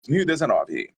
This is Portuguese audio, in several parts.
2019.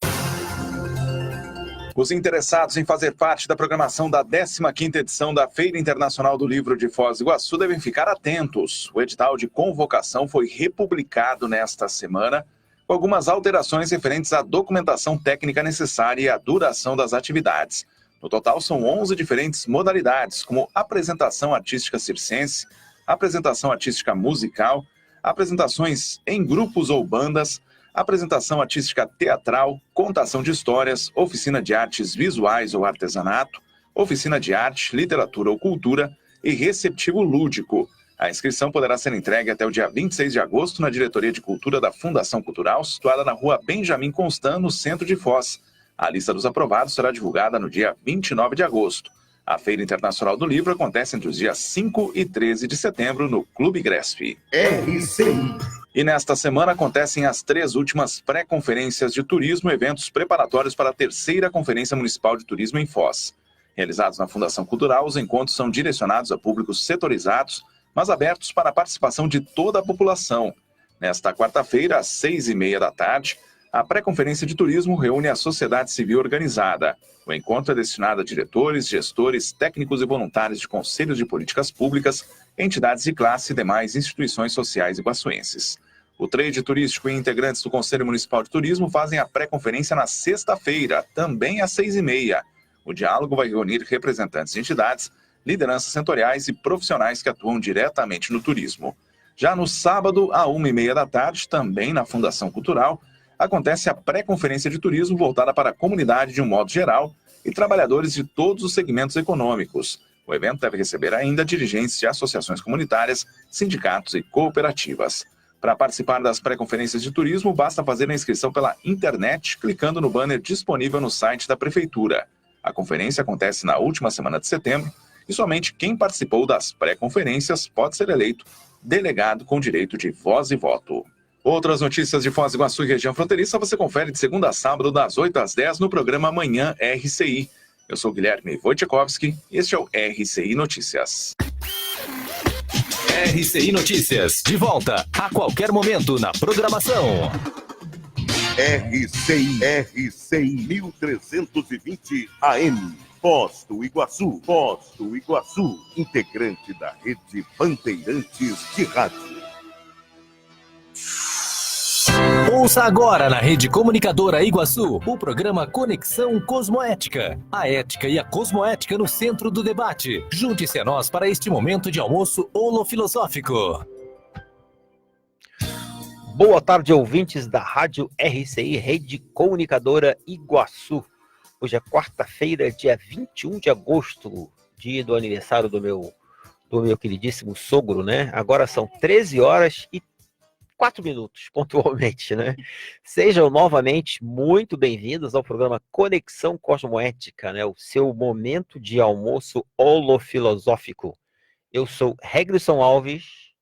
Os interessados em fazer parte da programação da 15ª edição da Feira Internacional do Livro de Foz do Iguaçu devem ficar atentos. O edital de convocação foi republicado nesta semana, com algumas alterações referentes à documentação técnica necessária e à duração das atividades. No total, são 11 diferentes modalidades, como apresentação artística circense, apresentação artística musical, apresentações em grupos ou bandas, apresentação artística teatral, contação de histórias, oficina de artes visuais ou artesanato, oficina de arte, literatura ou cultura e receptivo lúdico. A inscrição poderá ser entregue até o dia 26 de agosto na Diretoria de Cultura da Fundação Cultural, situada na rua Benjamin Constant, no centro de Foz. A lista dos aprovados será divulgada no dia 29 de agosto. A Feira Internacional do Livro acontece entre os dias 5 e 13 de setembro no Clube Gresp. RCI. E nesta semana acontecem as 3 últimas pré-conferências de turismo, eventos preparatórios para a 3ª Conferência Municipal de Turismo em Foz. Realizados na Fundação Cultural, os encontros são direcionados a públicos setorizados, mas abertos para a participação de toda a população. Nesta quarta-feira, às 6h30 da tarde, a pré-conferência de turismo reúne a sociedade civil organizada. O encontro é destinado a diretores, gestores, técnicos e voluntários de conselhos de políticas públicas, entidades de classe e demais instituições sociais iguaçuenses. O trade turístico e integrantes do Conselho Municipal de Turismo fazem a pré-conferência na sexta-feira, também às 6h30. O diálogo vai reunir representantes de entidades, lideranças setoriais e profissionais que atuam diretamente no turismo. Já no sábado, à 1h30 da tarde, também na Fundação Cultural, acontece a pré-conferência de turismo voltada para a comunidade de um modo geral e trabalhadores de todos os segmentos econômicos. O evento deve receber ainda dirigentes de associações comunitárias, sindicatos e cooperativas. Para participar das pré-conferências de turismo, basta fazer a inscrição pela internet, clicando no banner disponível no site da Prefeitura. A conferência acontece na última semana de setembro e somente quem participou das pré-conferências pode ser eleito delegado com direito de voz e voto. Outras notícias de Foz do Iguaçu e região fronteiriça você confere de segunda a sábado, das 8 às 10 no programa Manhã RCI. Eu sou Guilherme Wojciechowski e este é o RCI Notícias. RCI Notícias, de volta a qualquer momento na programação. RCI 1320 AM. Foz do Iguaçu, integrante da rede Bandeirantes de Rádio. Ouça agora na Rede Comunicadora Iguaçu o programa Conexão Cosmoética. A ética e a cosmoética no centro do debate. Junte-se a nós para este momento de almoço holofilosófico. Boa tarde, ouvintes da Rádio RCI, Rede Comunicadora Iguaçu. Hoje é quarta-feira, dia 21 de agosto, dia do aniversário do meu queridíssimo sogro, né? Agora são 13 horas e 4 minutos, pontualmente, né? Sejam novamente muito bem-vindos ao programa Conexão Cosmoética, né? O seu momento de almoço holofilosófico. Eu sou Reglisson Alves.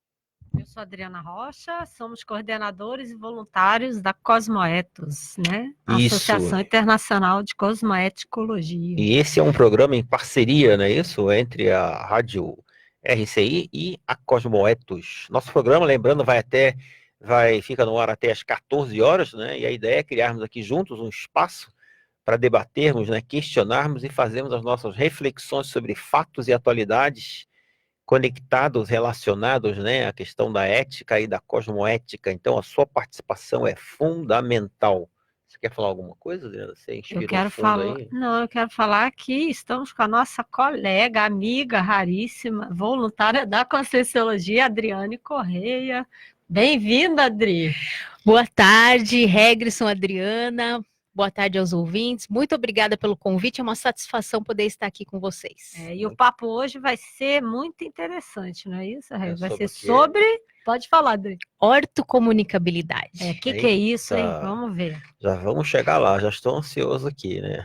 Eu sou Adriana Rocha, somos coordenadores e voluntários da Cosmoetos, né? Associação Internacional de Cosmoeticologia. E esse é um programa em parceria, não é isso? Entre a Rádio RCI e a Cosmoetos. Nosso programa, lembrando, fica no ar até às 14 horas, né? E a ideia é criarmos aqui juntos um espaço para debatermos, né? Questionarmos e fazermos as nossas reflexões sobre fatos e atualidades conectados, relacionados, né, à questão da ética e da cosmoética. Então, a sua participação é fundamental. Você quer falar alguma coisa, Adriana? Você inspirou aí? Não, eu quero falar que estamos com a nossa colega, amiga raríssima, voluntária da Conscienciologia, Adriane Correia. Bem-vinda, Adri. Boa tarde, Reglisson, Adriana. Boa tarde aos ouvintes. Muito obrigada pelo convite. É uma satisfação poder estar aqui com vocês. E o papo hoje vai ser muito interessante, não é isso, Rê? Vai ser sobre... Pode falar, Adri. Ortocomunicabilidade. O que é isso, hein? Vamos ver. Já vamos chegar lá, já estou ansioso aqui, né?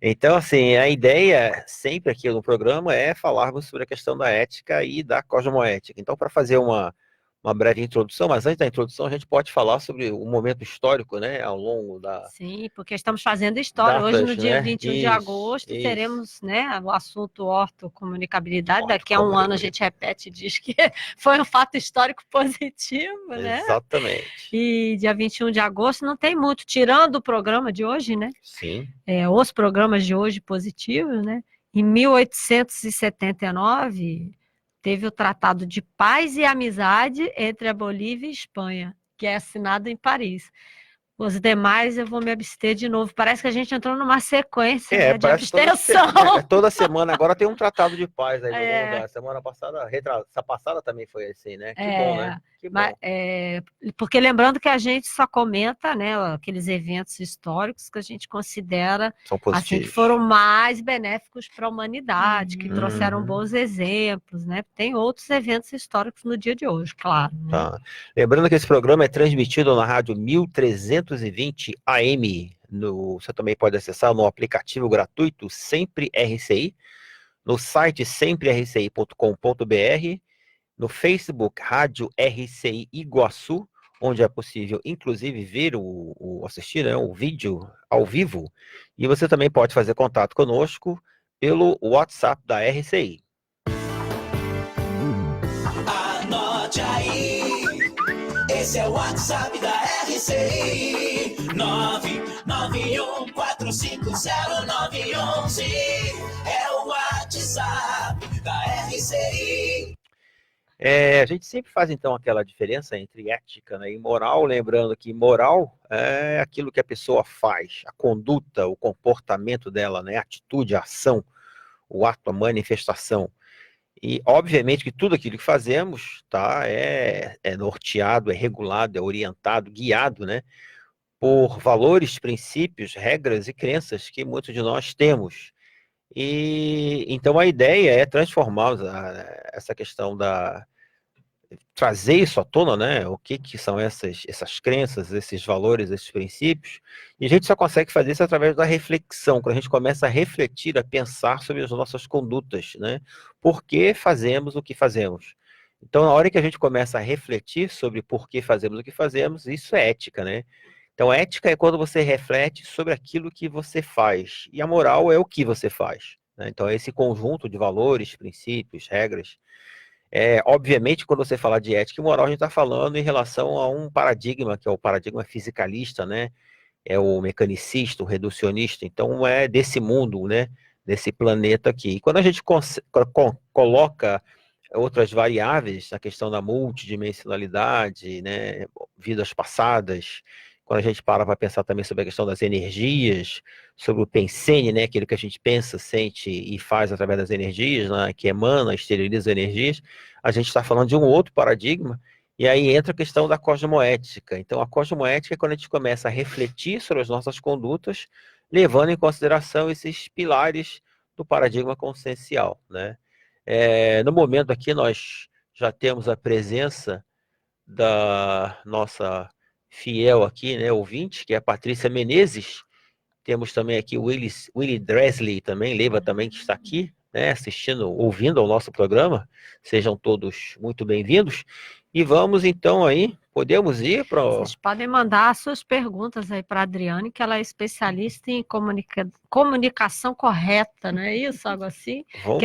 Então, assim, a ideia sempre aqui no programa é falarmos sobre a questão da ética e da cosmoética. Então, para fazer uma uma breve introdução, mas antes da introdução a gente pode falar sobre o momento histórico, né, ao longo da... Sim, porque estamos fazendo história. Datas, Hoje, no dia né? 21 de Isso, agosto, isso. teremos, né, o assunto ortocomunicabilidade. Daqui a um ano a gente repete e diz que foi um fato histórico positivo, né? Exatamente. E dia 21 de agosto não tem muito, tirando o programa de hoje, né? Sim. Os programas de hoje positivos, né? Em 1879, teve o Tratado de Paz e Amizade entre a Bolívia e a Espanha, que é assinado em Paris. Os demais eu vou me abster de novo. Parece que a gente entrou numa sequência, né, de Parece abstenção. toda semana agora tem um tratado de paz aí. É. Semana passada, essa passada também foi assim, né? Que bom, né? Que bom. Mas, porque lembrando que a gente só comenta, né, aqueles eventos históricos que a gente considera São assim, positivos. que foram mais benéficos para a humanidade, que trouxeram bons exemplos, né? Tem outros eventos históricos no dia de hoje, claro. Né? Tá. Lembrando que esse programa é transmitido na rádio 1320 AM. Você também pode acessar no aplicativo gratuito Sempre RCI, no site semprerci.com.br, no Facebook Rádio RCI Iguaçu, onde é possível, inclusive, ver assistir, né, o vídeo ao vivo. E você também pode fazer contato conosco pelo WhatsApp da RCI. Anote aí, esse é o WhatsApp da RCI, 991450911, é o WhatsApp da RCI. A gente sempre faz, então, aquela diferença entre ética, né, e moral, lembrando que moral é aquilo que a pessoa faz, a conduta, o comportamento dela, né, a atitude, a ação, o ato, a manifestação. E, obviamente, que tudo aquilo que fazemos tá, é norteado, é regulado, é orientado, guiado, né, por valores, princípios, regras e crenças que muitos de nós temos. E então a ideia é transformar essa questão trazer isso à tona, né? O que são essas crenças, esses valores, esses princípios. E a gente só consegue fazer isso através da reflexão, quando a gente começa a refletir, a pensar sobre as nossas condutas, né? Por que fazemos o que fazemos? Então, na hora que a gente começa a refletir sobre por que fazemos o que fazemos, isso é ética, né? Então, ética é quando você reflete sobre aquilo que você faz. E a moral é o que você faz, né? Então, é esse conjunto de valores, princípios, regras. Obviamente, quando você fala de ética e moral, a gente está falando em relação a um paradigma, que é o paradigma fisicalista, né? É o mecanicista, o reducionista. Então, é desse mundo, né? Desse planeta aqui. E quando a gente coloca outras variáveis, a questão da multidimensionalidade, né? Vidas passadas, quando a gente para pensar também sobre a questão das energias, sobre o pensene, né, aquilo que a gente pensa, sente e faz através das energias, né, que emana, exterioriza energias, a gente está falando de um outro paradigma, e aí entra a questão da cosmoética. Então, a cosmoética é quando a gente começa a refletir sobre as nossas condutas, levando em consideração esses pilares do paradigma consciencial, né? No momento aqui, nós já temos a presença da nossa fiel aqui, né, ouvinte, que é a Patrícia Menezes. Temos também aqui o Willy Dresley também, Leiva também, que está aqui, né, assistindo, ouvindo ao nosso programa. Sejam todos muito bem-vindos. E vamos então aí, podemos ir para... Vocês podem mandar as suas perguntas aí para a Adriane, que ela é especialista em comunicação correta, não é isso? Algo assim? Vamos...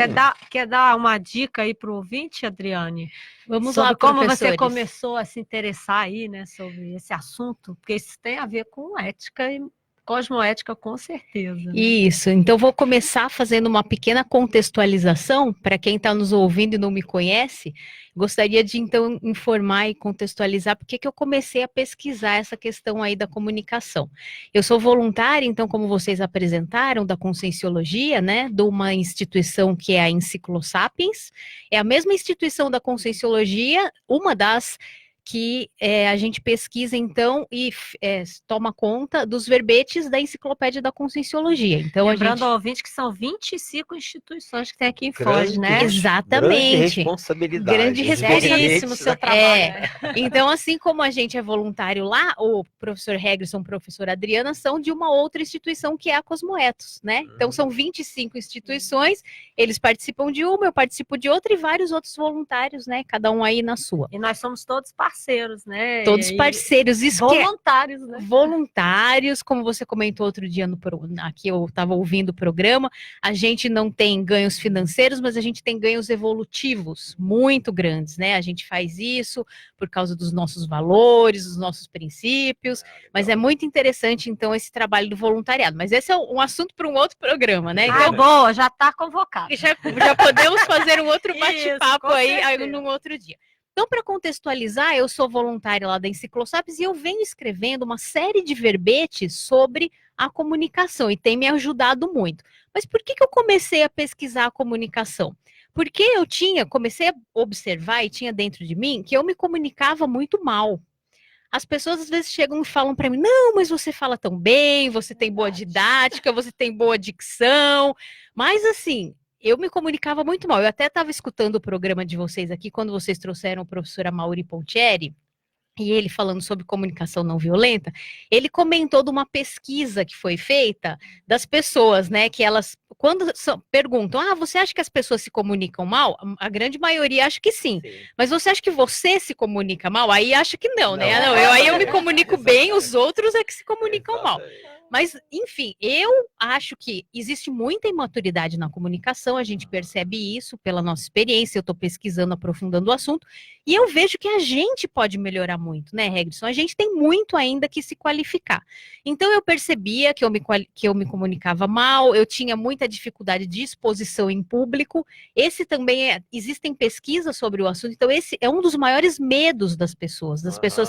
Quer dar uma dica aí para o ouvinte, Adriane? Vamos sobre lá, como você professores. começou a se interessar aí, né, sobre esse assunto, porque isso tem a ver com ética e cosmoética, com certeza. Né? Isso, então vou começar fazendo uma pequena contextualização para quem está nos ouvindo e não me conhece. Gostaria de então informar e contextualizar porque que eu comecei a pesquisar essa questão aí da comunicação. Eu sou voluntária, então, como vocês apresentaram, da Conscienciologia, né, de uma instituição que é a Enciclosapiens. É a mesma instituição da Conscienciologia, uma das que a gente pesquisa, então, e toma conta dos verbetes da Enciclopédia da Conscienciologia. Então, Lembrando ao ouvinte que são 25 instituições que tem aqui em Foz, né? Grande Exatamente. responsabilidade. Grande Os responsabilidade. Seríssimo o seu verbetes, trabalho. Então, assim como a gente é voluntário lá, o professor Regrisson, professora Adriana, são de uma outra instituição que é a Cosmoetos, né? Então, são 25 instituições, eles participam de uma, eu participo de outra e vários outros voluntários, né? Cada um aí na sua. E nós somos todos parceiros, né? Todos E parceiros, isso que é voluntários, né? voluntários, como você comentou outro dia aqui eu estava ouvindo o programa, a gente não tem ganhos financeiros, mas a gente tem ganhos evolutivos muito grandes, né? A gente faz isso por causa dos nossos valores, dos nossos princípios, mas é muito interessante, então, esse trabalho do voluntariado. Mas esse é um assunto para um outro programa, né? Ah, Então, boa, já está convocado. já podemos fazer um outro Isso, bate-papo com aí certeza. num outro dia. Então, para contextualizar, eu sou voluntária lá da Enciclosapiens e eu venho escrevendo uma série de verbetes sobre a comunicação e tem me ajudado muito. Mas por que eu comecei a pesquisar a comunicação? Porque eu comecei a observar e tinha dentro de mim que eu me comunicava muito mal. As pessoas às vezes chegam e falam para mim, não, mas você fala tão bem, você tem boa didática, você tem boa dicção, mas assim, eu me comunicava muito mal. Eu até estava escutando o programa de vocês aqui, quando vocês trouxeram o professor Amaury Pontieri, e ele falando sobre comunicação não violenta, ele comentou de uma pesquisa que foi feita das pessoas, né, que elas, quando perguntam, você acha que as pessoas se comunicam mal? A grande maioria acha que sim. Mas você acha que você se comunica mal? Aí acha que não, né? Não, aí eu me comunico bem, os outros é que se comunicam mal. Mas, enfim, eu acho que existe muita imaturidade na comunicação, a gente percebe isso pela nossa experiência, eu estou pesquisando, aprofundando o assunto, e eu vejo que a gente pode melhorar muito, né, Regrisson? A gente tem muito ainda que se qualificar. Então, eu percebia que eu me comunicava mal, eu tinha muita dificuldade de exposição em público, esse também existem pesquisas sobre o assunto, então esse é um dos maiores medos das pessoas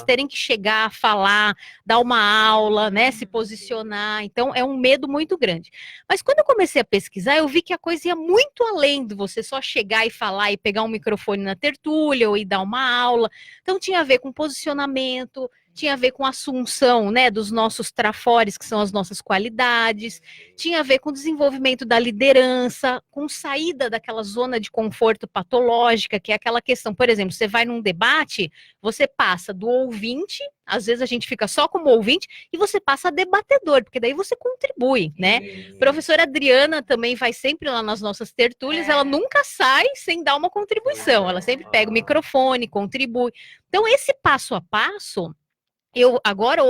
terem que chegar, falar, dar uma aula, né, se posicionar. Então é um medo muito grande. Mas quando eu comecei a pesquisar, eu vi que a coisa ia muito além de você só chegar e falar e pegar um microfone na tertúlia ou ir dar uma aula. Então tinha a ver com posicionamento, tinha a ver com a assunção, né, dos nossos trafores, que são as nossas qualidades, tinha a ver com o desenvolvimento da liderança, com saída daquela zona de conforto patológica, que é aquela questão, por exemplo, você vai num debate, você passa do ouvinte, às vezes a gente fica só como ouvinte, e você passa a debatedor, porque daí você contribui, né? Professora Adriana também vai sempre lá nas nossas tertúlias, ela nunca sai sem dar uma contribuição, ela sempre pega o microfone, contribui. Então, esse passo a passo,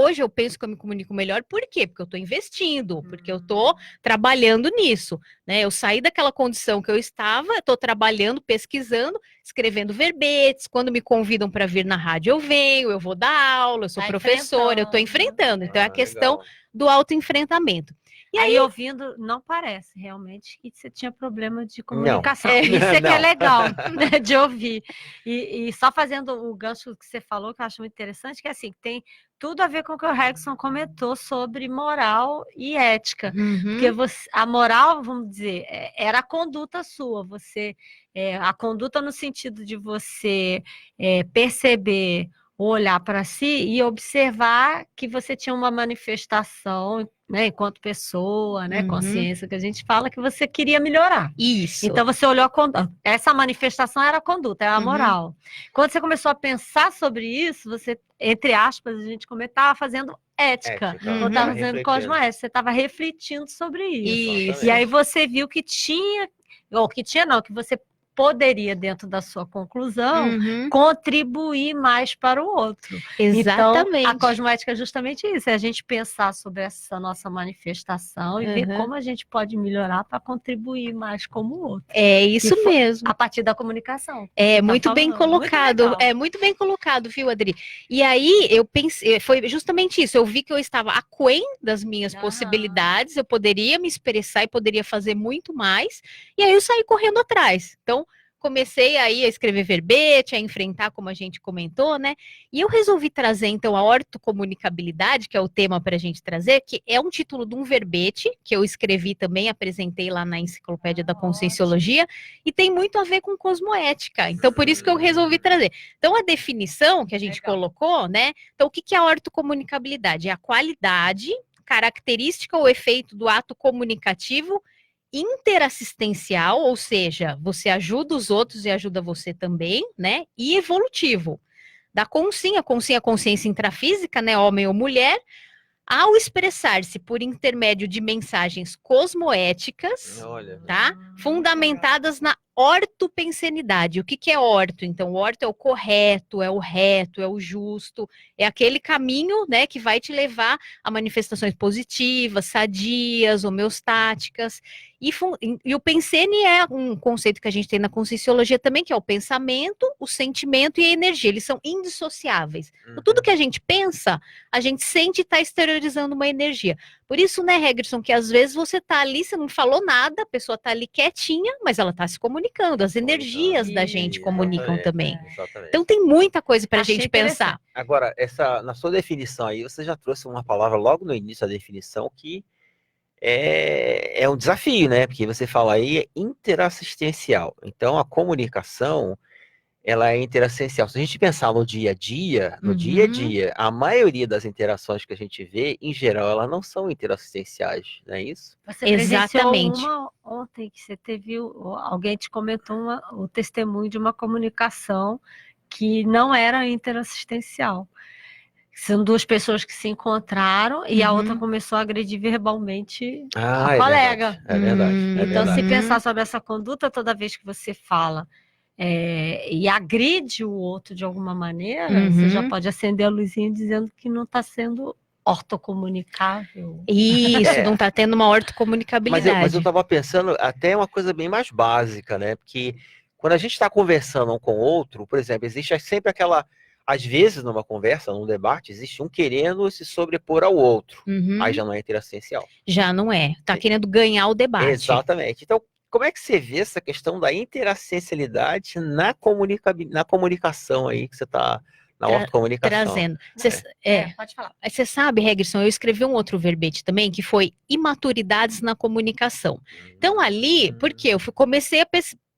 hoje eu penso que eu me comunico melhor, por quê? Porque eu estou investindo, porque eu estou trabalhando nisso, né? Eu saí daquela condição que eu estava, estou trabalhando, pesquisando, escrevendo verbetes, quando me convidam para vir na rádio eu venho, eu vou dar aula, eu sou professora, eu estou enfrentando, então é a questão do autoenfrentamento. E aí, ouvindo, não parece realmente que você tinha problema de comunicação. Isso é que é legal, né, de ouvir. E só fazendo o gancho que você falou, que eu acho muito interessante, que é assim, tem tudo a ver com o que o Regrisson comentou sobre moral e ética. Porque a moral, vamos dizer, era a conduta sua. A conduta no sentido de você perceber, olhar para si e observar que você tinha uma manifestação, né, enquanto pessoa, né, consciência, que a gente fala que você queria melhorar. Isso. Então você olhou a conduta. Essa manifestação era a conduta, era a moral. Quando você começou a pensar sobre isso, você, entre aspas, a gente estava fazendo ética. Não estava fazendo cosmoética, você estava refletindo sobre isso. E aí você viu que tinha, ou que tinha não, que você poderia, dentro da sua conclusão, contribuir mais para o outro. Exatamente. Então, a cosmoética é justamente isso, é a gente pensar sobre essa nossa manifestação e ver como a gente pode melhorar para contribuir mais como o outro. É isso mesmo. A partir da comunicação. É muito bem colocado. É muito bem colocado, viu, Adri? E aí, eu pensei, foi justamente isso, eu vi que eu estava aquém das minhas possibilidades, eu poderia me expressar e poderia fazer muito mais, e aí eu saí correndo atrás. Então, comecei aí a escrever verbete, a enfrentar, como a gente comentou, né? E eu resolvi trazer, então, a ortocomunicabilidade, que é o tema para a gente trazer, que é um título de um verbete, que eu escrevi também, apresentei lá na Enciclopédia da Conscienciologia, e tem muito a ver com cosmoética. Então, por isso que eu resolvi trazer. Então, a definição que a gente colocou, né? Então, o que é a ortocomunicabilidade? É a qualidade, característica ou efeito do ato comunicativo interassistencial, ou seja, você ajuda os outros e ajuda você também, né? E evolutivo. Da consciência intrafísica, né? Homem ou mulher, ao expressar-se por intermédio de mensagens cosmoéticas, Olha. tá? Fundamentadas na ortopensenidade. O que é orto? Então, o orto é o correto, é o reto, é o justo, é aquele caminho, né, que vai te levar a manifestações positivas, sadias, homeostáticas. E o pensene é um conceito que a gente tem na Conscienciologia também, que é o pensamento, o sentimento e a energia. Eles são indissociáveis. Então, tudo que a gente pensa, a gente sente e está exteriorizando uma energia. Por isso, né, Hegerson, que às vezes você está ali, você não falou nada, a pessoa está ali quietinha, mas ela está se comunicando. As energias da gente comunicam também. Exatamente. Então, tem muita coisa para a Achei gente pensar. Agora, na sua definição aí, você já trouxe uma palavra logo no início da definição que é um desafio, né? Porque você fala aí é interassistencial. Então, a comunicação, ela é interassistencial. Se a gente pensar no dia a dia, a maioria das interações que a gente vê, em geral, elas não são interassistenciais, não é isso? Você presenciou Exatamente. uma ontem que você teve, alguém te comentou o testemunho de uma comunicação que não era interassistencial. São duas pessoas que se encontraram e a outra começou a agredir verbalmente a colega. É verdade. Então, se pensar sobre essa conduta, toda vez que você fala e agride o outro de alguma maneira, você já pode acender a luzinha dizendo que não está sendo ortocomunicável. Isso, não está tendo uma ortocomunicabilidade. Mas eu estava pensando até uma coisa bem mais básica, né? Porque quando a gente está conversando um com o outro, por exemplo, existe sempre aquela... Às vezes, numa conversa, num debate, existe um querendo se sobrepor ao outro. Aí já não é interassistencial. Já não é. Está querendo ganhar o debate. Exatamente. Então, como é que você vê essa questão da interassistencialidade na comunicação aí que você está... Na ortocomunicação. Trazendo. Pode falar. Você sabe, Hegerson, eu escrevi um outro verbete também, que foi imaturidades na comunicação. Então, ali, porque eu comecei a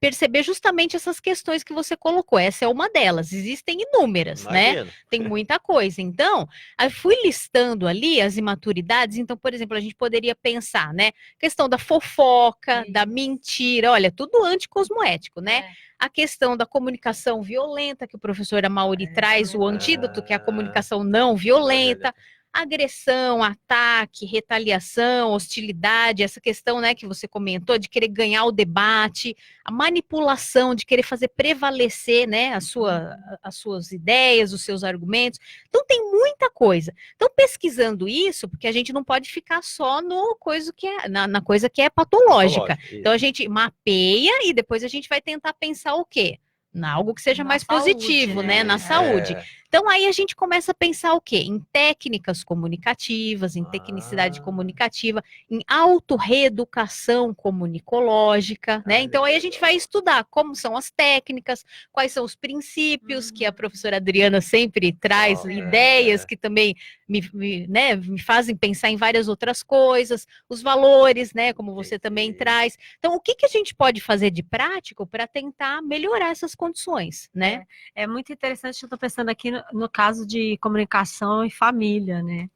perceber justamente essas questões que você colocou. Essa é uma delas. Existem inúmeras, né? Tem muita coisa. Então, eu fui listando ali as imaturidades. Então, por exemplo, a gente poderia pensar, né? Questão da fofoca, da mentira. Olha, tudo anticosmoético, né? A questão da comunicação violenta, que o professor Amaury traz, o antídoto, que é a comunicação não violenta. Agressão, ataque, retaliação, hostilidade, essa questão, né, que você comentou, de querer ganhar o debate, a manipulação, de querer fazer prevalecer, né, as suas ideias, os seus argumentos. Então, tem muita coisa. Então, pesquisando isso, porque a gente não pode ficar só no coisa que é, na coisa que é patológica. Então, a gente mapeia e depois a gente vai tentar pensar o quê? Algo que seja mais positivo, né? Na saúde. Então, aí a gente começa a pensar o quê? Em técnicas comunicativas, em tecnicidade comunicativa, em autorreeducação comunicológica, né? Então, aí a gente vai estudar como são as técnicas, quais são os princípios, que a professora Adriana sempre traz, ideias que também me fazem pensar em várias outras coisas, os valores, né? Como você também traz. Então, o que a gente pode fazer de prático para tentar melhorar essas condições, né? É muito interessante, eu estou pensando aqui no caso de comunicação e família, né?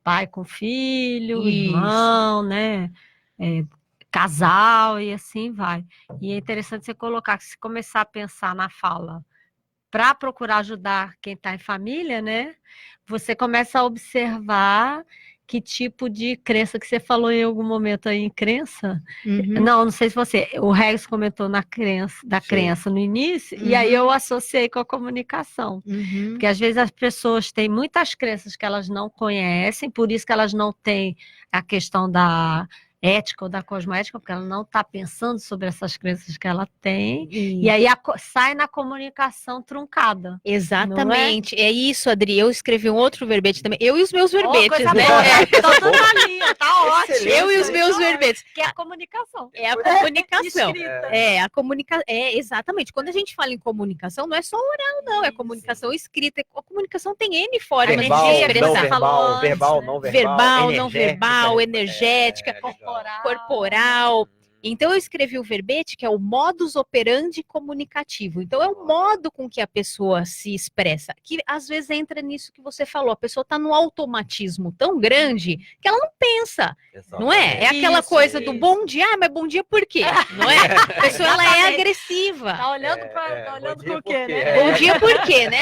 Pai com filho, irmão, né? Casal e assim vai. E é interessante você colocar que se começar a pensar na fala para procurar ajudar quem está em família, né? Você começa a observar que tipo de crença que você falou em algum momento aí em crença. Não sei se você... O Regis comentou da crença no início, e aí eu associei com a comunicação. Porque às vezes as pessoas têm muitas crenças que elas não conhecem, por isso que elas não têm a questão da ética ou da cosmoética, porque ela não está pensando sobre essas crenças que ela tem, e aí sai na comunicação truncada. Exatamente. É isso, Adri. Eu escrevi um outro verbete também. Eu e os meus verbetes, né? Tá tudo na linha, tá ótimo. Eu e os meus verbetes. Que é a comunicação. É a comunicação. Escrita. A comunicação. Exatamente. Quando a gente fala em comunicação, não é só oral, não. É comunicação escrita. A comunicação tem N formas de Verbal, se não expressar. verbal, verbal, não verbal. Verbal, não energética, verbal, energética, Corporal. corporal. Então, eu escrevi o verbete, que é o modus operandi comunicativo. Então, é o modo com que a pessoa se expressa, que às vezes entra nisso que você falou. A pessoa está no automatismo tão grande que ela não pensa, não é? É aquela coisa do bom dia, mas bom dia por quê? Não é? A pessoa, ela é agressiva. Tá olhando tá olhando com o quê, né? Bom dia por quê, né?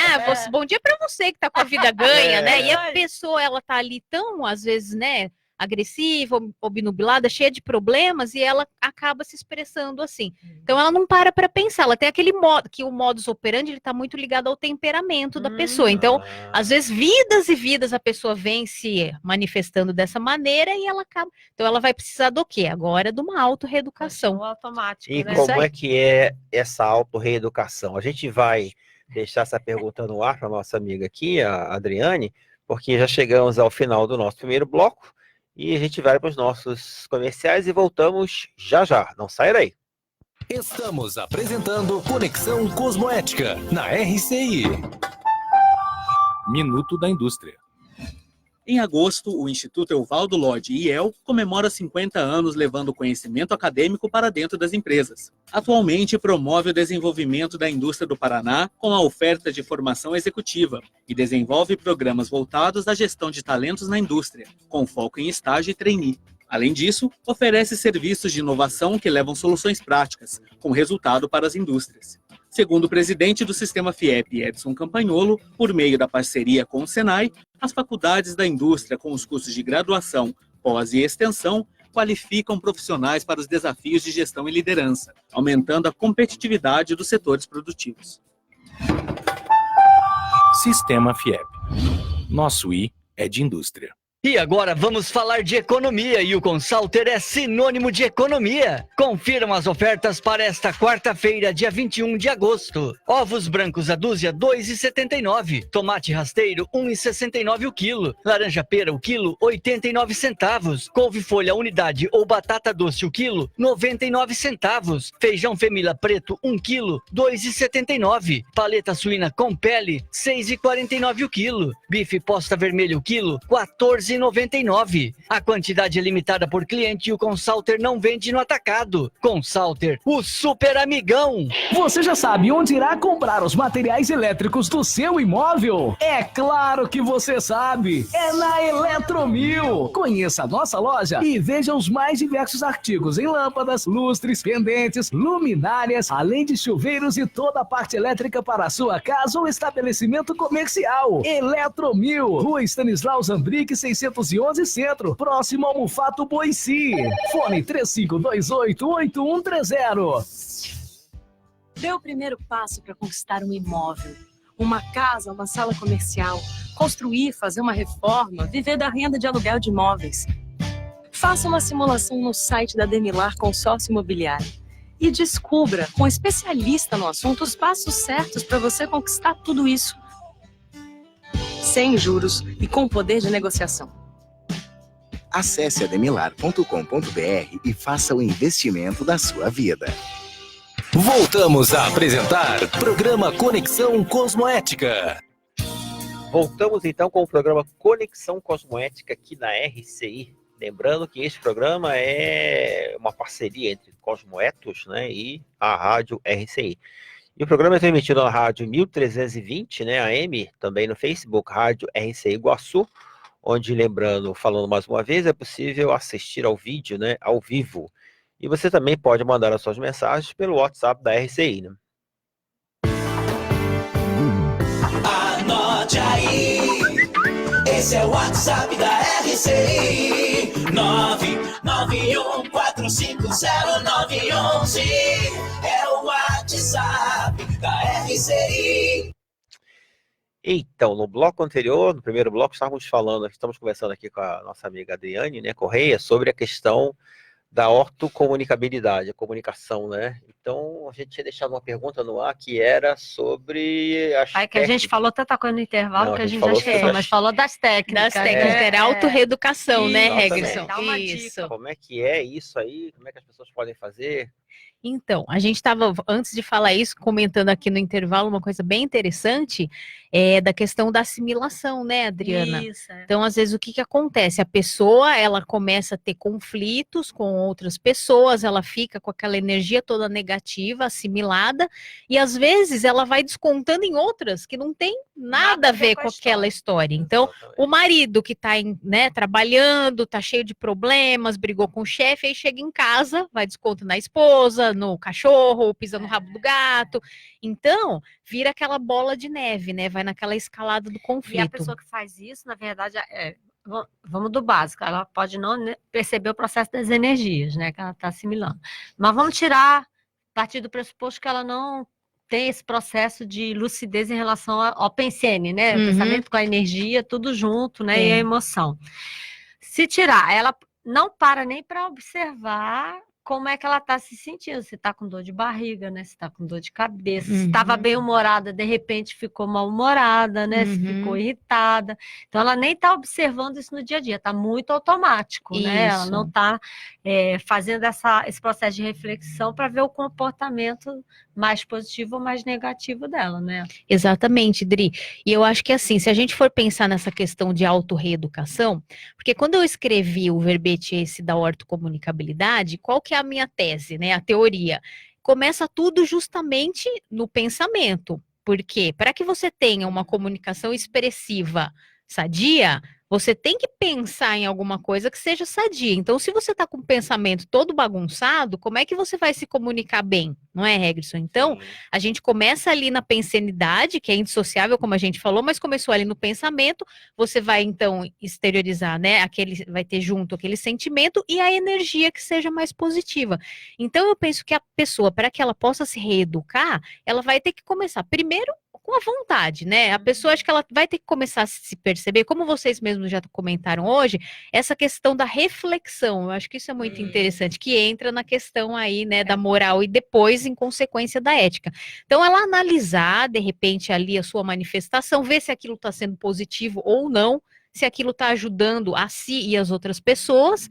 Bom dia para você que tá com a vida ganha, né? E a pessoa, ela tá ali tão, às vezes, né, agressiva, obnubilada, cheia de problemas, e ela acaba se expressando assim. Então ela não para pensar, ela tem aquele modo, que o modus operandi, ele tá muito ligado ao temperamento da pessoa. Então, às vezes, vidas e vidas a pessoa vem se manifestando dessa maneira e ela acaba. Então ela vai precisar do quê? Agora de uma autorreeducação. Automático, E né? como é que é essa autorreeducação? A gente vai deixar essa pergunta no ar para nossa amiga aqui, a Adriane, porque já chegamos ao final do nosso primeiro bloco e a gente vai para os nossos comerciais e voltamos já já. Não sai daí. Estamos apresentando Conexão Cosmoética na RCI. Minuto da Indústria. Em agosto, o Instituto Evaldo Lodge IEL comemora 50 anos levando conhecimento acadêmico para dentro das empresas. Atualmente, promove o desenvolvimento da indústria do Paraná com a oferta de formação executiva e desenvolve programas voltados à gestão de talentos na indústria, com foco em estágio e trainee. Além disso, oferece serviços de inovação que levam soluções práticas, com resultado para as indústrias. Segundo o presidente do Sistema FIEP, Edson Campagnolo, por meio da parceria com o Senai, as faculdades da indústria com os cursos de graduação, pós e extensão qualificam profissionais para os desafios de gestão e liderança, aumentando a competitividade dos setores produtivos. Sistema FIEP. Nosso I é de indústria. E agora vamos falar de economia, e o Consalter é sinônimo de economia. Confiram as ofertas para esta quarta-feira, dia 21 de agosto. Ovos brancos a dúzia, R$ 2,79. Tomate rasteiro, R$ 1,69 o quilo. Laranja pera o quilo, 89 centavos. Couve-folha unidade ou batata doce o quilo, 99 centavos. Feijão Femila preto, 1 quilo, 2,79. Paleta suína com pele, 6,49 o quilo. Bife posta vermelho o quilo, 14,99. A quantidade é limitada por cliente e o Consalter não vende no atacado. Consalter, o super amigão. Você já sabe onde irá comprar os materiais elétricos do seu imóvel? É claro que você sabe. É na Eletromil. Conheça a nossa loja e veja os mais diversos artigos em lâmpadas, lustres, pendentes, luminárias, além de chuveiros e toda a parte elétrica para a sua casa ou estabelecimento comercial. Eletromil, Rua Stanislau Zambrick, 611 Centro, próximo ao Mufato Boici. Fone 3528-8130. Dê o primeiro passo para conquistar um imóvel, uma casa, uma sala comercial, construir, fazer uma reforma, viver da renda de aluguel de imóveis. Faça uma simulação no site da Demilar Consórcio Imobiliário e descubra, com um especialista no assunto, os passos certos para você conquistar tudo isso. Sem juros e com poder de negociação. Acesse ademilar.com.br e faça o investimento da sua vida. Voltamos a apresentar programa Conexão Cosmoética. Voltamos então com o programa Conexão Cosmoética aqui na RCI. Lembrando que este programa é uma parceria entre Cosmoetos, né, e a rádio RCI. E o programa é transmitido na rádio 1320, né, AM, também no Facebook, Rádio RCI Iguaçu, onde, lembrando, falando mais uma vez, é possível assistir ao vídeo, né, ao vivo. E você também pode mandar as suas mensagens pelo WhatsApp da RCI, né? Anote aí, esse é o WhatsApp da RCI, 991450911, é o WhatsApp da RCI. Então, no bloco anterior, no primeiro bloco, estamos conversando aqui com a nossa amiga Adriane, né, Correia, sobre a questão da ortocomunicabilidade, a comunicação, né? Então, a gente tinha deixado uma pergunta no ar que era sobre as Aí que a gente falou tanta coisa no intervalo Não, que a a gente gente já falou esqueceu, sobre mas falou das técnicas. Das técnicas, era autorreeducação, né, Exatamente. Regerson? Dá uma Isso. dica. Como é que é isso aí? Como é que as pessoas podem fazer? Então, a gente estava, antes de falar isso, comentando aqui no intervalo uma coisa bem interessante, da questão da assimilação, né, Adriana? Isso, é. Então, às vezes, o que que acontece? A pessoa, ela começa a ter conflitos com outras pessoas, ela fica com aquela energia toda negativa, assimilada, e às vezes ela vai descontando em outras que não tem nada a ver com aquela história. Então, o marido que está trabalhando, está cheio de problemas, brigou com o chefe, aí chega em casa, vai desconto na esposa, no cachorro, pisa no rabo do gato. Então, vira aquela bola de neve, né? Vai naquela escalada do conflito. E a pessoa que faz isso, na verdade, vamos do básico, ela pode não perceber o processo das energias, né? Que ela está assimilando. Mas vamos partir do pressuposto que ela não tem esse processo de lucidez em relação ao pensene, né? O pensamento com a energia, tudo junto, né? E a emoção. Se tirar, ela não para nem para observar como é que ela está se sentindo, se está com dor de barriga, né? Se está com dor de cabeça, se estava bem-humorada, de repente ficou mal-humorada, né? Se ficou irritada. Então, ela nem está observando isso no dia a dia, está muito automático, né? Ela não está fazendo esse processo de reflexão para ver o comportamento mais positivo ou mais negativo dela, né? Exatamente, Dri. E eu acho que assim, se a gente for pensar nessa questão de autorreeducação, porque quando eu escrevi o verbete esse da ortocomunicabilidade, qual que é a minha tese, né? A teoria. Começa tudo justamente no pensamento. Porque para que você tenha uma comunicação expressiva sadia, você tem que pensar em alguma coisa que seja sadia. Então, se você está com o pensamento todo bagunçado, como é que você vai se comunicar bem? Não é, Regerson? Então, a gente começa ali na pensenidade, que é indissociável, como a gente falou, mas começou ali no pensamento, você vai, então, exteriorizar, né? Vai ter junto aquele sentimento e a energia que seja mais positiva. Então, eu penso que a pessoa, para que ela possa se reeducar, ela vai ter que começar primeiro com a vontade, né? A pessoa, acho que ela vai ter que começar a se perceber, como vocês mesmos já comentaram hoje, essa questão da reflexão. Eu acho que isso é muito interessante, que entra na questão aí, né, da moral e depois, em consequência, da ética. Então, ela analisar, de repente, ali a sua manifestação, ver se aquilo está sendo positivo ou não, se aquilo está ajudando a si e as outras pessoas.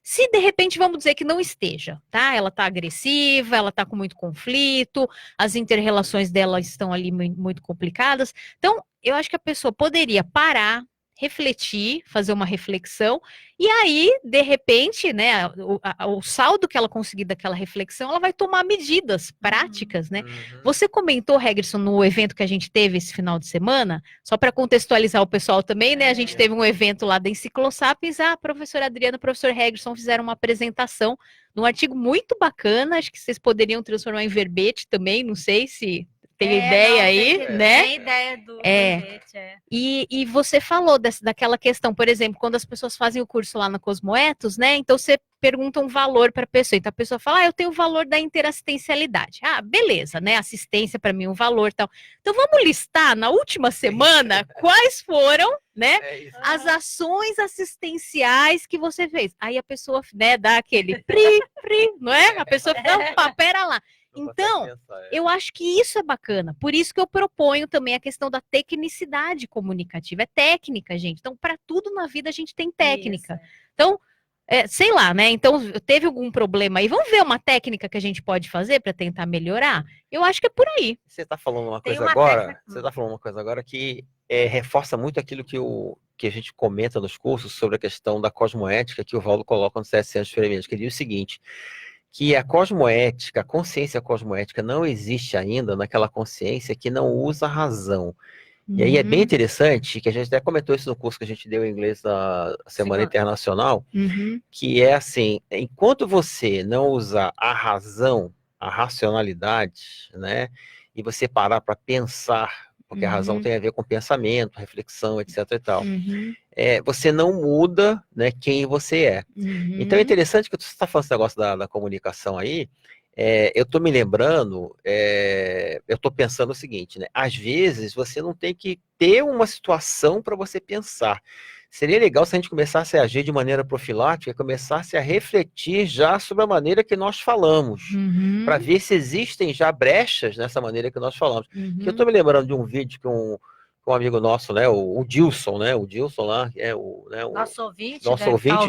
Se de repente, vamos dizer que não esteja, tá? Ela tá agressiva, ela tá com muito conflito, as inter-relações dela estão ali muito complicadas. Então, eu acho que a pessoa poderia parar, refletir, fazer uma reflexão, e aí, de repente, né, o saldo que ela conseguir daquela reflexão, ela vai tomar medidas práticas, né? Você comentou, Regerson, no evento que a gente teve esse final de semana, só para contextualizar o pessoal também, né? A gente teve um evento lá da Enciclosapiens, a professora Adriana e o professor Regerson fizeram uma apresentação num artigo muito bacana, acho que vocês poderiam transformar em verbete também, não sei se tem ideia aí, né? Tem ideia do verbete, E você falou daquela questão, por exemplo, quando as pessoas fazem o curso lá na Cosmoetos, né? Então você pergunta um valor para a pessoa. Então a pessoa fala, eu tenho o valor da interassistencialidade. Ah, beleza, né? Assistência para mim é um valor e tal. Então vamos listar na última semana quais foram, né? As ações assistenciais que você fez. Aí a pessoa, né, dá aquele não é? A pessoa fica, opa, pera lá. Então, eu acho que isso é bacana. Por isso que eu proponho também a questão da tecnicidade comunicativa. É técnica, gente. Então, para tudo na vida a gente tem técnica. Então, sei lá, né? Então, teve algum problema aí? Vamos ver uma técnica que a gente pode fazer para tentar melhorar? Eu acho que é por aí. Você está falando uma coisa agora, você está falando uma coisa agora que reforça muito aquilo que a gente comenta nos cursos sobre a questão da cosmoética que o Valdo coloca no CS Experimentos, que diz o seguinte, que a cosmoética, a consciência cosmoética não existe ainda naquela consciência que não usa a razão. E aí é bem interessante, que a gente até comentou isso no curso que a gente deu em inglês na Semana Internacional, que é assim, enquanto você não usar a razão, a racionalidade, né, e você parar para pensar, porque a razão tem a ver com pensamento, reflexão, etc e tal, você não muda, né, quem você é. Então é interessante que você está falando esse negócio da comunicação aí, eu estou me lembrando, eu estou pensando o seguinte, né, às vezes você não tem que ter uma situação para você pensar. Seria legal se a gente começasse a agir de maneira profilática, começasse a refletir já sobre a maneira que nós falamos, para ver se existem já brechas nessa maneira que nós falamos. Que eu estou me lembrando de um vídeo que um amigo nosso, né, o Dilson, né, o Dilson lá, que é o Nosso ouvinte,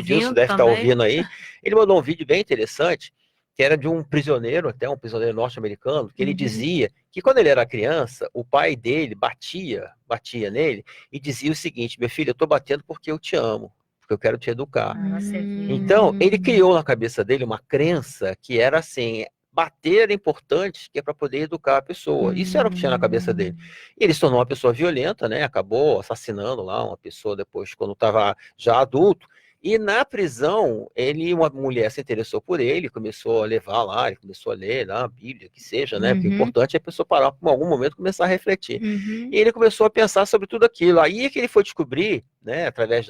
Dilson deve estar ouvindo aí, ele mandou um vídeo bem interessante, que era de um prisioneiro, até um prisioneiro norte-americano, que ele dizia que quando ele era criança, o pai dele batia nele e dizia o seguinte: meu filho, eu tô batendo porque eu te amo, porque eu quero te educar. Então, ele criou na cabeça dele uma crença que era assim: bater era importante, que é para poder educar a pessoa. Isso era o que tinha na cabeça dele. E ele se tornou uma pessoa violenta, né? Acabou assassinando lá uma pessoa depois, quando estava já adulto. E na prisão, uma mulher se interessou por ele, começou a levar lá, ele começou a ler lá a Bíblia, que seja, né? Porque o importante é a pessoa parar em algum momento e começar a refletir. E ele começou a pensar sobre tudo aquilo. Aí é que ele foi descobrir, né, através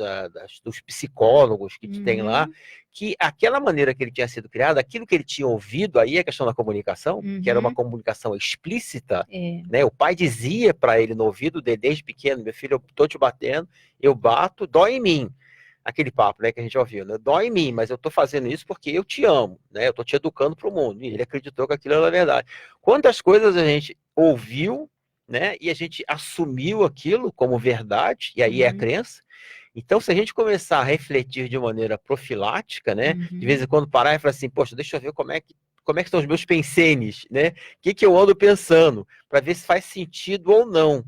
dos psicólogos que tem lá, que aquela maneira que ele tinha sido criado, aquilo que ele tinha ouvido, aí é a questão da comunicação, que era uma comunicação explícita, né? O pai dizia para ele no ouvido dele, desde pequeno: meu filho, eu tô te batendo, eu bato, dói em mim. Aquele papo, né, que a gente já ouviu, né? Dói em mim, mas eu tô fazendo isso porque eu te amo, né? Eu tô te educando para o mundo. E ele acreditou que aquilo era verdade. Quantas coisas a gente ouviu, né? E a gente assumiu aquilo como verdade, e aí é a crença. Então, se a gente começar a refletir de maneira profilática, né? De vez em quando parar e falar assim: poxa, deixa eu ver como é que estão os meus pensenes, né? O que eu ando pensando, para ver se faz sentido ou não.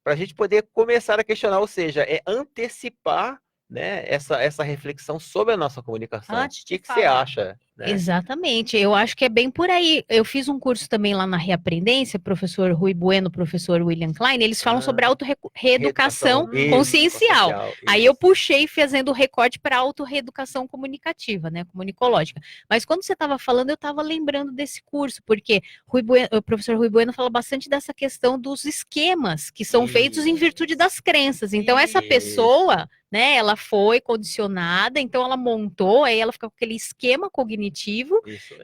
Para a gente poder começar a questionar, ou seja, é antecipar, né, essa reflexão sobre a nossa comunicação. O que você acha? Né? Exatamente, eu acho que é bem por aí. Eu fiz um curso também lá na Reaprendência, professor Rui Bueno, professor William Klein, eles falam sobre auto-reeducação consciencial. Aí eu puxei fazendo o recorte para auto-reeducação comunicativa, né, comunicológica. Mas quando você estava falando, eu estava lembrando desse curso, porque o professor Rui Bueno fala bastante dessa questão dos esquemas que são feitos em virtude das crenças. Então essa pessoa, né, ela foi condicionada, então ela montou, aí ela fica com aquele esquema cognitivo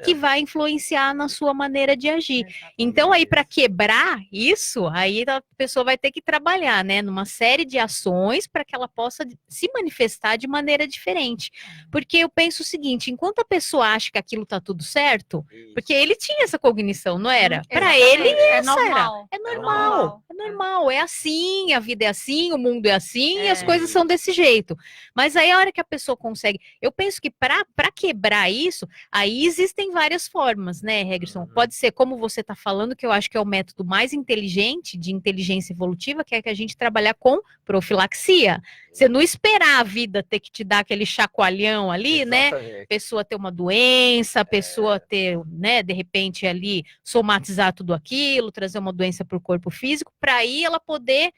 que vai influenciar na sua maneira de agir. Então aí para quebrar isso, aí a pessoa vai ter que trabalhar, né, numa série de ações para que ela possa se manifestar de maneira diferente. Porque eu penso o seguinte: enquanto a pessoa acha que aquilo tá tudo certo, porque ele tinha essa cognição, não era? Para ele é normal. É normal, é assim, a vida é assim, o mundo é assim, e as coisas são desse jeito. Mas aí a hora que a pessoa consegue, eu penso que para quebrar isso, aí existem várias formas, né, Regerson? Pode ser, como você está falando, que eu acho que é o método mais inteligente de inteligência evolutiva, que é que a gente trabalhar com profilaxia. Você não esperar a vida ter que te dar aquele chacoalhão ali, né? Pessoa ter uma doença, a pessoa ter, né, de repente ali somatizar tudo aquilo, trazer uma doença para o corpo físico, para aí ela poder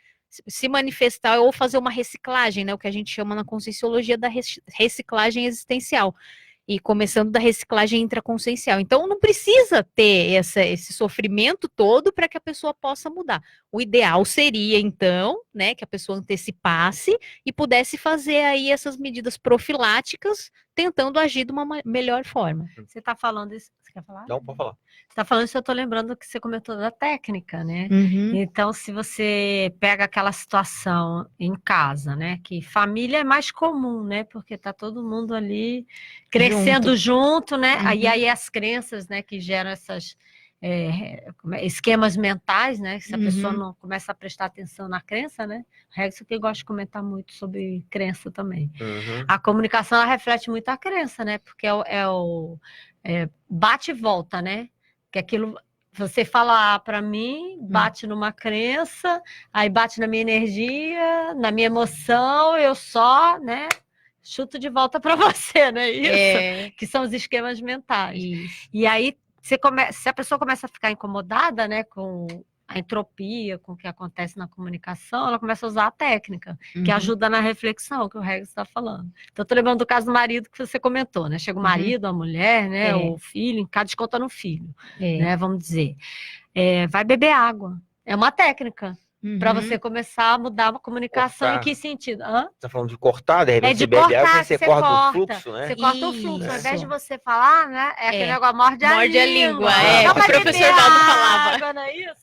se manifestar ou fazer uma reciclagem, né? O que a gente chama na conscienciologia da reciclagem existencial. E começando da reciclagem intraconsciencial. Então, não precisa ter esse sofrimento todo para que a pessoa possa mudar. O ideal seria, então, né, que a pessoa antecipasse e pudesse fazer aí essas medidas profiláticas, tentando agir de uma melhor forma. Você está falando isso? Você quer falar? Não, pode falar. Você está falando isso, eu estou lembrando que você comentou da técnica, né? Então, se você pega aquela situação em casa, né? Que família é mais comum, né? Porque tá todo mundo ali crescendo junto, né? Aí as crenças, né? Que geram essas esquemas mentais, né? Se a pessoa não começa a prestar atenção na crença, né? Regis, que eu gosto de comentar muito sobre crença também. A comunicação, ela reflete muito a crença, né? Porque bate e volta, né? Que aquilo, você fala para mim, bate numa crença, aí bate na minha energia, na minha emoção, eu só, né, chuto de volta para você, né? Isso, que são os esquemas mentais. E aí, se a pessoa começa a ficar incomodada, né, com a entropia, com o que acontece na comunicação, ela começa a usar a técnica, que ajuda na reflexão, que o Regis está falando. Então, estou lembrando do caso do marido que você comentou, né? Chega o marido, a mulher, né? O filho, cada desconta no filho, né? Vamos dizer. Vai beber água. É uma técnica para você começar a mudar uma comunicação. Em que sentido? Você está falando de cortar, de repente você bebe água e você corta o fluxo, né? Você corta o fluxo. Ao invés de você falar, né? Aquele negócio, morde a língua. O professor Valdo falava. Não é isso?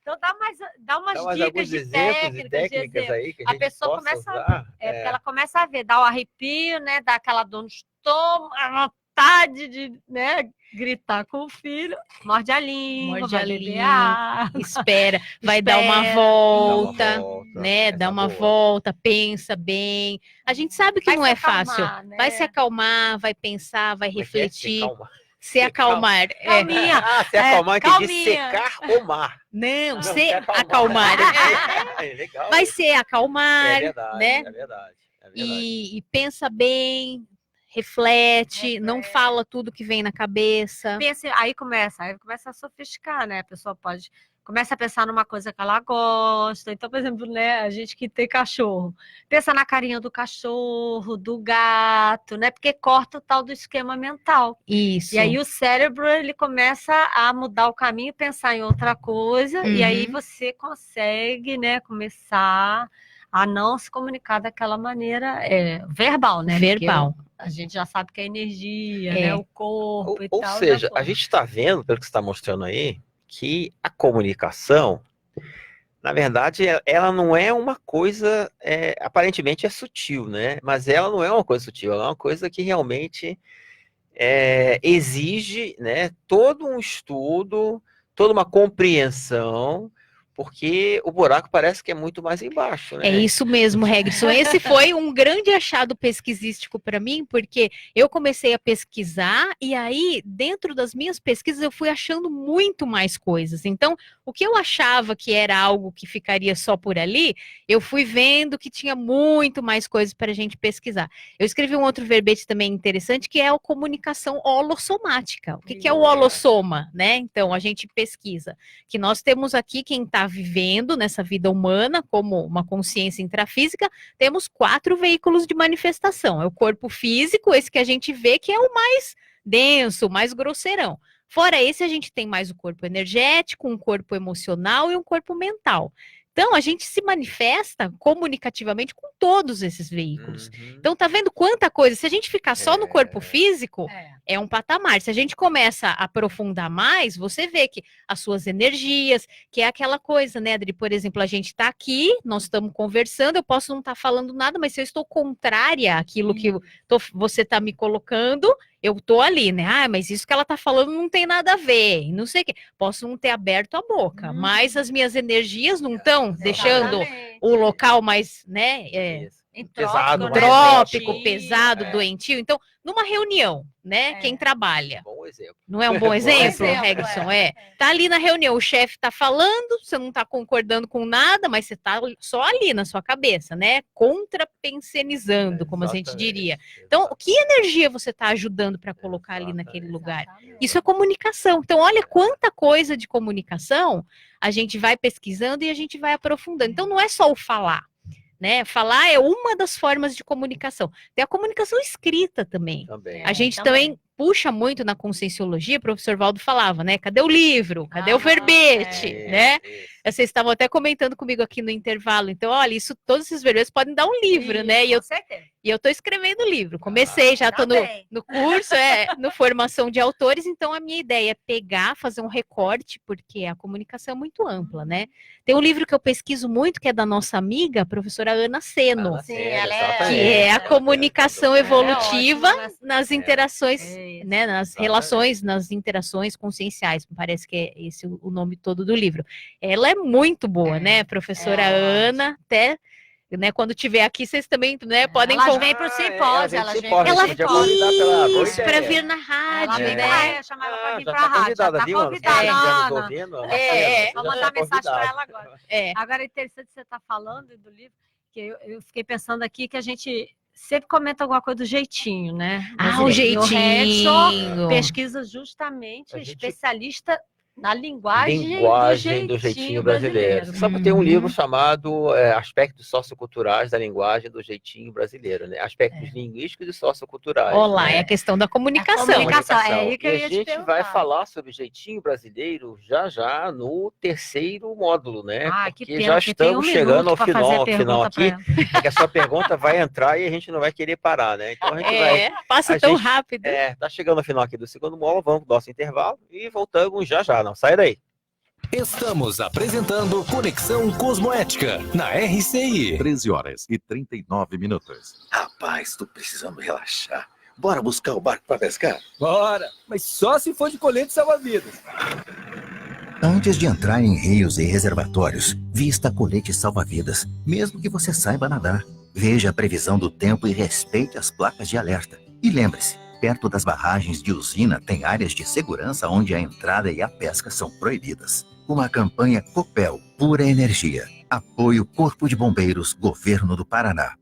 Então dá umas Dá mais dicas alguns de exemplos e de técnicas exemplo. aí que a A gente pessoa possa começa usar. porque ela começa a ver, dá o arrepio, né? Dá aquela dor no estômago, a vontade de, né, gritar com o filho, morde a língua, Morde vai a beber língua, água. espera, vai dar uma Espera, volta, né? essa Dá uma boa. volta, pensa bem. A gente sabe que Vai não se é fácil. acalmar, né? Vai se acalmar, vai pensar, vai Como é que é? refletir, Calma. se acalmar. Calminha. Ah, se acalmar, entendi. calminha. Secar o mar. Não, Não, se se acalmar. É legal. Vai se acalmar, É verdade, né? é verdade. É verdade. E pensa bem, reflete, não fala tudo que vem na cabeça. Pensa, aí começa a sofisticar, né? A pessoa começa a pensar numa coisa que ela gosta. Então, por exemplo, né, a gente que tem cachorro, pensa na carinha do cachorro, do gato, né? Porque corta o tal do esquema mental. Isso. E aí o cérebro, ele começa a mudar o caminho, pensar em outra coisa, e aí você consegue, né, começar a não se comunicar daquela maneira verbal, né? Verbal. Porque a gente já sabe que é energia, né? O corpo e Ou tal. seja, a gente está vendo, pelo que você está mostrando aí, que a comunicação, na verdade, ela não é uma coisa, aparentemente é sutil, né? Mas ela não é uma coisa sutil, ela é uma coisa que realmente exige, né, todo um estudo, toda uma compreensão, porque o buraco parece que é muito mais embaixo, né? É isso mesmo, Regson. Esse foi um grande achado pesquisístico para mim, porque eu comecei a pesquisar e aí, dentro das minhas pesquisas, eu fui achando muito mais coisas. Então, o que eu achava que era algo que ficaria só por ali, eu fui vendo que tinha muito mais coisas para a gente pesquisar. Eu escrevi um outro verbete também interessante, que é a comunicação holossomática. O que é o holossoma, né? Então, a gente pesquisa que nós temos aqui quem está vivendo nessa vida humana como uma consciência intrafísica, temos 4 veículos de manifestação. É o corpo físico, esse que a gente vê que é o mais denso, mais grosseirão. Fora esse, a gente tem mais o corpo energético, um corpo emocional e um corpo mental. Então, a gente se manifesta comunicativamente com todos esses veículos. Então, tá vendo quanta coisa? Se a gente ficar só no corpo físico, é um patamar. Se a gente começa a aprofundar mais, você vê que as suas energias, que é aquela coisa, né, Adri? Por exemplo, a gente tá aqui, nós estamos conversando, eu posso não estar falando nada, mas se eu estou contrária àquilo que você tá me colocando, eu tô ali, né? Ah, mas isso que ela tá falando não tem nada a ver, não sei o quê. Posso não ter aberto a boca, mas as minhas energias não estão deixando o local mais, né? Pesado, Trópico, pesado, doentio. Então, numa reunião, né? Quem trabalha. Bom exemplo. Não é um bom exemplo, exemplo, Regson? Tá ali na reunião, o chefe tá falando, você não tá concordando com nada, mas você tá só ali na sua cabeça, né? Contrapensenizando, como a gente diria. Então, que energia você tá ajudando para colocar ali naquele lugar? Isso é comunicação. Então, olha quanta coisa de comunicação a gente vai pesquisando e a gente vai aprofundando. Então, não é só o falar. Né? Falar é uma das formas de comunicação. Tem a comunicação escrita também. A gente também puxa muito na conscienciologia, o professor Valdo falava, né? Cadê o livro? Cadê o verbete? Né? Vocês estavam até comentando comigo aqui no intervalo. Então, olha, todos esses verbetes podem dar um livro, né? E eu estou escrevendo o livro. Comecei, já estou no curso, no formação de autores, então a minha ideia é pegar, fazer um recorte, porque a comunicação é muito ampla, né? Tem um livro que eu pesquiso muito, que é da nossa amiga, a professora Ana Seno, Sim, ela que é a comunicação evolutiva nas interações, né? Nas relações, nas interações conscienciais, me parece que é esse o nome todo do livro. Ela é muito boa, né, professora Ana, até... Né, quando tiver aqui, vocês também, né, podem... Elas vêm para o simpósio, ela isso, para vir na rádio, né? Chamar ela para vir para a rádio, já está convidada, vou mandar mensagem para ela agora. Agora é interessante você estar falando do livro, que eu fiquei pensando aqui que a gente sempre comenta alguma coisa do jeitinho, né? O jeitinho. Pesquisa justamente especialista na linguagem do jeitinho brasileiro. Sabe, tem um livro chamado Aspectos Socioculturais da Linguagem do Jeitinho Brasileiro, né? Aspectos linguísticos e socioculturais. Olá, né? é a questão da comunicação. É aí que eu ia a gente vai falar sobre jeitinho brasileiro já no 3º módulo, né? Que porque pena, já estamos chegando ao final aqui, que a sua pergunta vai entrar e a gente não vai querer parar, né? Então a gente vai... Passa tão rápido. Tá chegando ao final aqui do 2º módulo, vamos pro nosso intervalo e voltamos já. Não sai daí. Estamos apresentando Conexão Cosmoética na RCI. 13h39. Rapaz, tô precisando relaxar. Bora buscar o barco para pescar? Bora, mas só se for de colete salva-vidas. Antes de entrar em rios e reservatórios, vista colete salva-vidas, mesmo que você saiba nadar. Veja a previsão do tempo e respeite as placas de alerta. E lembre-se, perto das barragens de usina tem áreas de segurança onde a entrada e a pesca são proibidas. Uma campanha Copel, pura energia. Apoio Corpo de Bombeiros, Governo do Paraná.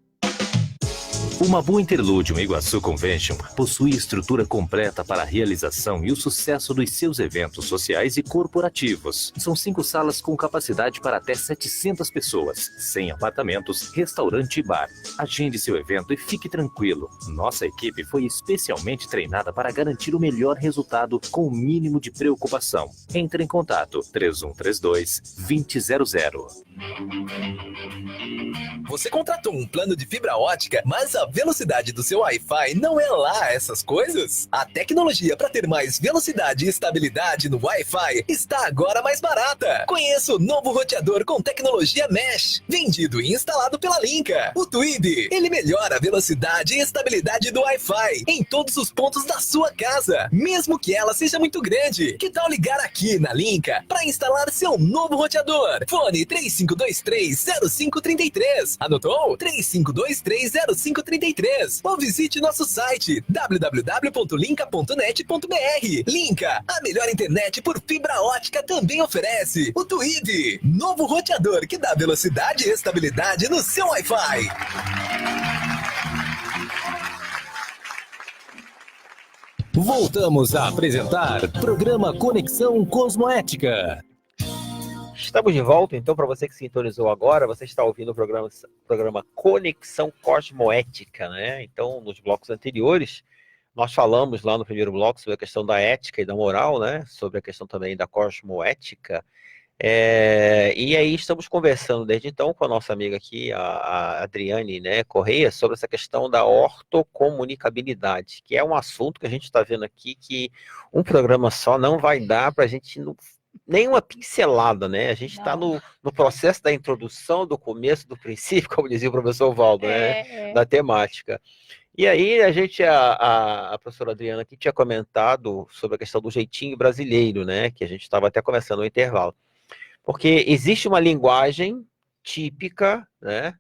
O Mabu Interludium Iguaçu Convention possui estrutura completa para a realização e o sucesso dos seus eventos sociais e corporativos. São 5 salas com capacidade para até 700 pessoas, 100 apartamentos, restaurante e bar. Agende seu evento e fique tranquilo. Nossa equipe foi especialmente treinada para garantir o melhor resultado com o mínimo de preocupação. Entre em contato 3132-2000. Você contratou um plano de fibra ótica, mas a velocidade do seu Wi-Fi não é lá essas coisas? A tecnologia para ter mais velocidade e estabilidade no Wi-Fi está agora mais barata. Conheça o novo roteador com tecnologia Mesh, vendido e instalado pela Linka. O Twib, ele melhora a velocidade e estabilidade do Wi-Fi em todos os pontos da sua casa, mesmo que ela seja muito grande. Que tal ligar aqui na Linka para instalar seu novo roteador? Fone 3523-0533. Anotou? 3523-0533. Ou visite nosso site www.linka.net.br. Linka, a melhor internet por fibra ótica, também oferece o Twib, novo roteador que dá velocidade e estabilidade no seu Wi-Fi. Voltamos a apresentar programa Conexão Cosmoética. Estamos de volta, então, para você que sintonizou agora, você está ouvindo o programa Conexão Cosmoética, né? Então, nos blocos anteriores, nós falamos lá no primeiro bloco sobre a questão da ética e da moral, né? Sobre a questão também da cosmoética. E aí estamos conversando desde então com a nossa amiga aqui, a Adriane, né, Correia, sobre essa questão da ortocomunicabilidade, que é um assunto que a gente está vendo aqui que um programa só não vai dar para a gente nenhuma pincelada, né? A gente está no processo da introdução, do começo, do princípio, como dizia o professor Valdo, né? Da temática. E aí a professora Adriana aqui tinha comentado sobre a questão do jeitinho brasileiro, né? Que a gente estava até começando o intervalo. Porque existe uma linguagem típica, né,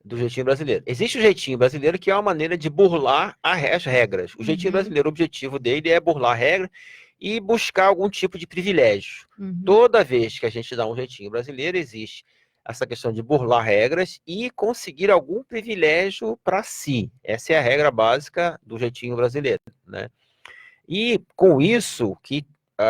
do jeitinho brasileiro. Existe o jeitinho brasileiro, que é uma maneira de burlar as regras. O jeitinho brasileiro, o objetivo dele é burlar a regra e buscar algum tipo de privilégio. Toda vez que a gente dá um jeitinho brasileiro, existe essa questão de burlar regras e conseguir algum privilégio para si. Essa é a regra básica do jeitinho brasileiro, né? E com isso, que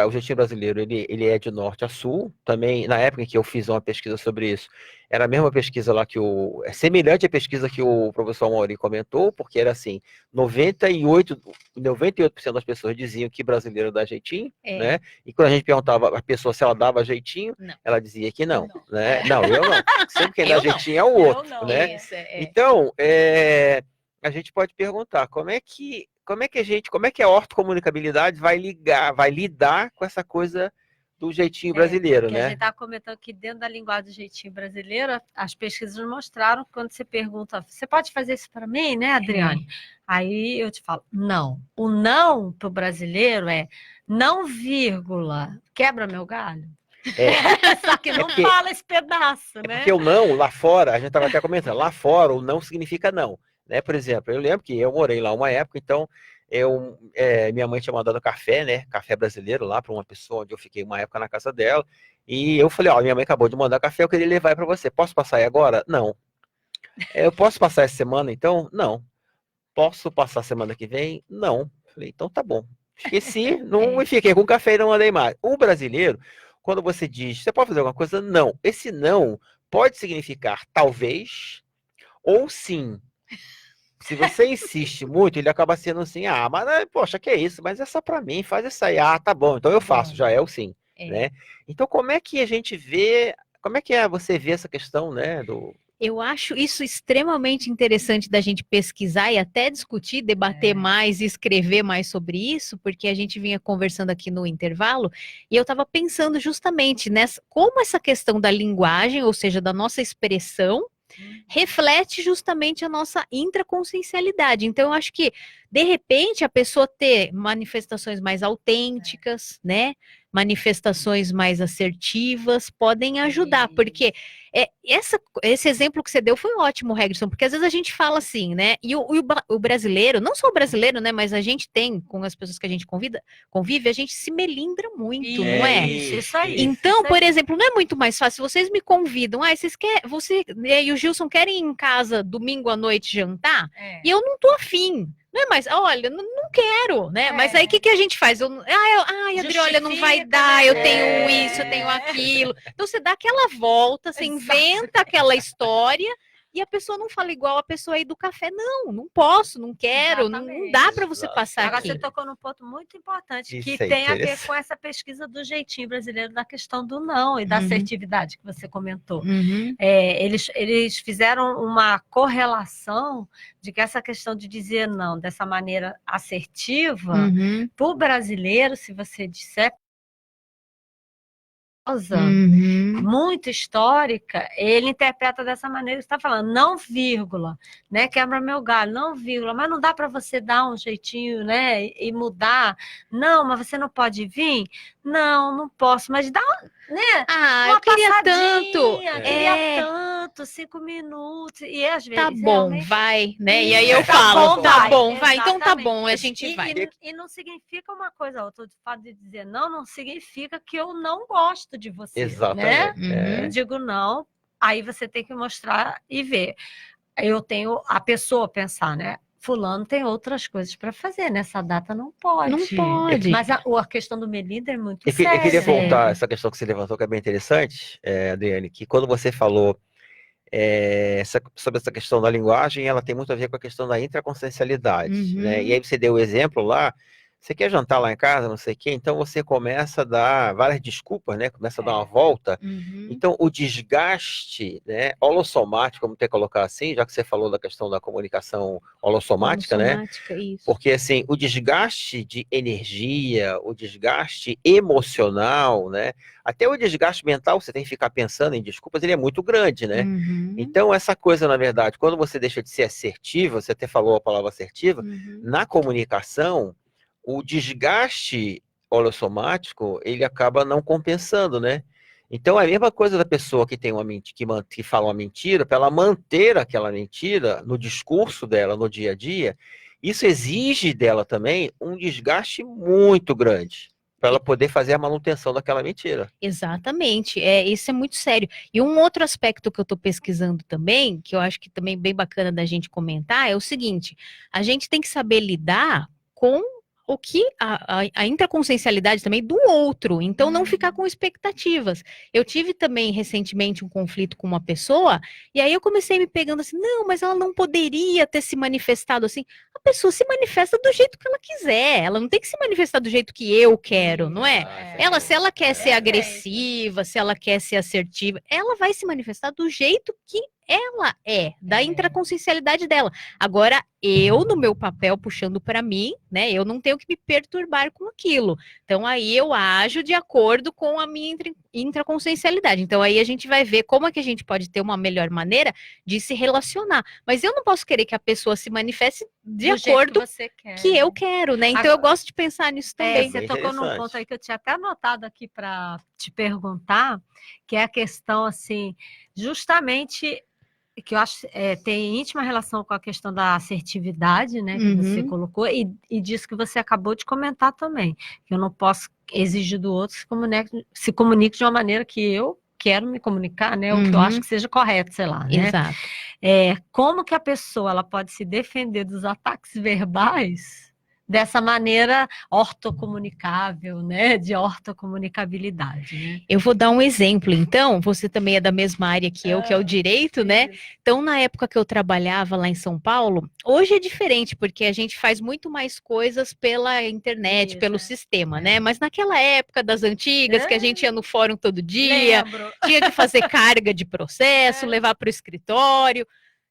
o jeitinho brasileiro, ele é de norte a sul. Também, na época em que eu fiz uma pesquisa sobre isso, era a mesma pesquisa lá que é semelhante à pesquisa que o professor Mauri comentou, porque era assim, 98% das pessoas diziam que brasileiro dá jeitinho, né? E quando a gente perguntava a pessoa se ela dava jeitinho, ela dizia que não, né? Não, eu não. Sempre quem dá jeitinho é o outro, né? Então, a gente pode perguntar, como é que a ortocomunicabilidade vai lidar com essa coisa do jeitinho brasileiro, né? A gente está comentando que dentro da linguagem do jeitinho brasileiro, as pesquisas mostraram que quando você pergunta, você pode fazer isso para mim, né, Adriane? Aí eu te falo, não. O não para o brasileiro é não, vírgula, quebra meu galho. Só que não fala esse pedaço, né? Porque o não, lá fora, a gente estava até comentando, lá fora o não significa não. Né? Por exemplo, eu lembro que eu morei lá uma época, então minha mãe tinha mandado café, né? Café brasileiro lá para uma pessoa onde eu fiquei uma época na casa dela. E eu falei, minha mãe acabou de mandar café, eu queria levar para você. Posso passar aí agora? Não. Eu posso passar essa semana, então? Não. Posso passar semana que vem? Não. Falei, então tá bom. Esqueci, não me fiquei com o café e não andei mais. O brasileiro, quando você diz, você pode fazer alguma coisa? Não. Esse não pode significar talvez ou sim. Se você insiste muito, ele acaba sendo assim, mas poxa, que é isso? Mas é só para mim, faz isso aí. Tá bom, então eu faço, já é o sim, né? Então como é que a gente vê, como é que você vê essa questão, né, Eu acho isso extremamente interessante da gente pesquisar e até discutir, debater mais e escrever mais sobre isso, porque a gente vinha conversando aqui no intervalo e eu estava pensando justamente nessa, como essa questão da linguagem, ou seja, da nossa expressão, reflete justamente a nossa intraconsciencialidade. Então, eu acho que, de repente, a pessoa ter manifestações mais autênticas, né? Manifestações mais assertivas podem ajudar, porque esse exemplo que você deu foi ótimo, Regson, porque às vezes a gente fala assim, né? E o brasileiro, não só o brasileiro, né? Mas a gente tem, com as pessoas que a gente convive, a gente se melindra muito, não é? Isso aí. Então, por exemplo, não é muito mais fácil, vocês me convidam, vocês querem, você e o Gilson querem ir em casa domingo à noite jantar? E eu não tô afim. Não é mais, olha, não quero, né? Mas aí o que a gente faz? Adri, olha, não vai dar, eu tenho isso, eu tenho aquilo. Então você dá aquela volta, você inventa aquela história e a pessoa não fala igual a pessoa aí do café. Não posso, não quero, não dá para você passar Agora aqui. você tocou num ponto muito importante, Isso que é tem a ver interessante. com essa pesquisa do jeitinho brasileiro da questão do não e da assertividade que você comentou. Eles fizeram uma correlação de que essa questão de dizer não dessa maneira assertiva, para o brasileiro, se você disser muito histórica, ele interpreta dessa maneira que você está falando, não vírgula, né? Quebra meu galho, não vírgula, mas não dá para você dar um jeitinho, né? E mudar. Não, mas você não pode vir? Não posso, mas dá, né? Eu queria tanto. Queria tanto, 5 minutos, e às vezes Tá bom, realmente... vai, né? E aí eu falo, tá bom, vai, então tá bom, a gente vai. E não significa uma coisa ou outra. O fato de dizer não significa que eu não gosto de você. Exatamente. Né? Eu digo não, aí você tem que mostrar e ver. Eu tenho a pessoa pensar, né? Fulano tem outras coisas para fazer, nessa data não pode. Não pode. Mas a questão do melindre é muito Eu séria. queria voltar a essa questão que você levantou, que é bem interessante, Adriane, que quando você falou sobre essa questão da linguagem, ela tem muito a ver com a questão da intraconsciencialidade, né? E aí você deu o exemplo lá, você quer jantar lá em casa, não sei o quê, então você começa a dar várias desculpas, né? Começa a dar uma volta. Então, o desgaste, né, holossomático, vamos ter que colocar assim, já que você falou da questão da comunicação holossomática, né? Isso. Porque, assim, o desgaste de energia, o desgaste emocional, né? Até o desgaste mental, você tem que ficar pensando em desculpas, ele é muito grande, né? Então, essa coisa, na verdade, quando você deixa de ser assertiva, você até falou a palavra assertiva, na comunicação, o desgaste holossomático, ele acaba não compensando, né? Então, é a mesma coisa da pessoa que tem que fala uma mentira, para ela manter aquela mentira no discurso dela, no dia a dia, isso exige dela também um desgaste muito grande, para ela poder fazer a manutenção daquela mentira. Exatamente, isso é muito sério. E um outro aspecto que eu estou pesquisando também, que eu acho que também é bem bacana da gente comentar, é o seguinte: a gente tem que saber lidar com o que a intraconsciencialidade também do outro, então não ficar com expectativas. Eu tive também recentemente um conflito com uma pessoa, e aí eu comecei me pegando assim, não, mas ela não poderia ter se manifestado assim. A pessoa se manifesta do jeito que ela quiser, ela não tem que se manifestar do jeito que eu quero, não é? Se ela quer ser agressiva, se ela quer ser assertiva, ela vai se manifestar do jeito que ela da intraconsciencialidade dela. Agora, eu, no meu papel, puxando para mim, né, eu não tenho que me perturbar com aquilo. Então, aí eu ajo de acordo com a minha intraconsciencialidade. Então, aí a gente vai ver como é que a gente pode ter uma melhor maneira de se relacionar. Mas eu não posso querer que a pessoa se manifeste de acordo que eu quero, né? Então, Agora, eu gosto de pensar nisso também. Você tocou num ponto aí que eu tinha até anotado aqui para te perguntar, que é a questão, assim, justamente... que eu acho tem íntima relação com a questão da assertividade, né, que você colocou, e disso que você acabou de comentar também, que eu não posso exigir do outro se comunique de uma maneira que eu quero me comunicar, né, ou que eu acho que seja correto, sei lá, né? Exato. Como que a pessoa ela pode se defender dos ataques verbais, dessa maneira ortocomunicável, né? De ortocomunicabilidade, né? Eu vou dar um exemplo, então, você também é da mesma área que eu, que é o direito, né? Então, na época que eu trabalhava lá em São Paulo, hoje é diferente, porque a gente faz muito mais coisas pela internet, pelo sistema, né? Mas naquela época das antigas, que a gente ia no fórum todo dia, tinha que fazer carga de processo, levar para o escritório,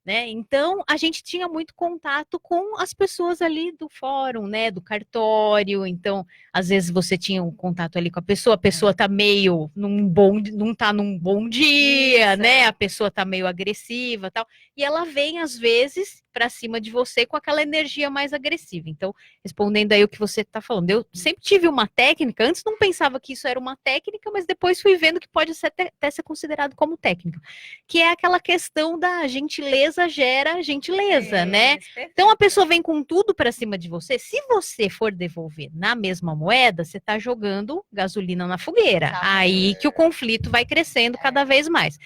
né? Então, a gente tinha muito contato com as pessoas ali do fórum, né? Do cartório. Então, às vezes você tinha um contato ali com a pessoa tá meio não tá num bom dia, né? A pessoa tá meio agressiva, tal. E ela vem às vezes para cima de você com aquela energia mais agressiva. Então, respondendo aí o que você está falando, eu sempre tive uma técnica, antes não pensava que isso era uma técnica, mas depois fui vendo que pode até ser considerado como técnica, que é aquela questão da gentileza gera gentileza, né? Então, a pessoa vem com tudo para cima de você, se você for devolver na mesma moeda, você está jogando gasolina na fogueira, aí que o conflito vai crescendo cada vez mais.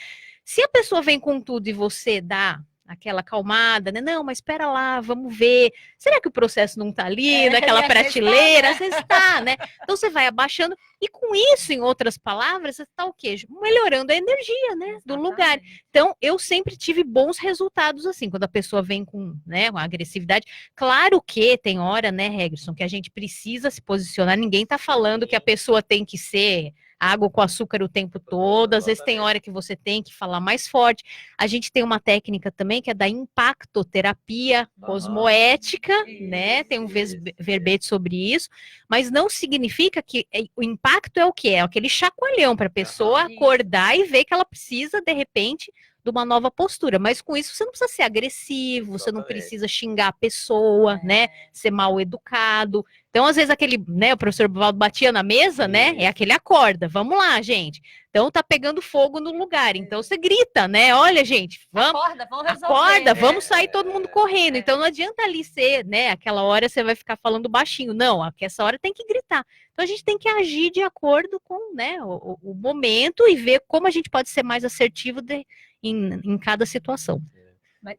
Se a pessoa vem com tudo e você dá aquela acalmada, né? Não, mas espera lá, vamos ver. Será que o processo não está ali, naquela prateleira? Às vezes está, né? Então você vai abaixando. E com isso, em outras palavras, você está o quê? Melhorando a energia, né? Do lugar. Então, eu sempre tive bons resultados assim, quando a pessoa vem com, né, uma agressividade. Claro que tem hora, né, Regson, que a gente precisa se posicionar. Ninguém está falando que a pessoa tem que ser água com açúcar o tempo todo, às vezes tem hora que você tem que falar mais forte. A gente tem uma técnica também que é da impactoterapia cosmoética, né? Tem um verbete sobre isso, mas não significa que o impacto é o quê? É aquele chacoalhão para a pessoa acordar e ver que ela precisa, de repente, de uma nova postura, mas com isso você não precisa ser agressivo, você não precisa xingar a pessoa, né, ser mal educado. Então, às vezes, aquele, né, o professor Buvaldo batia na mesa, né, é aquele acorda, vamos lá, gente. Então, tá pegando fogo no lugar, então você grita, né, olha, gente, vamos, acorda, vamos sair todo mundo correndo. Então, não adianta ali ser, né, aquela hora você vai ficar falando baixinho, não, essa hora tem que gritar. Então, a gente tem que agir de acordo com, né, o momento e ver como a gente pode ser mais assertivo em cada situação.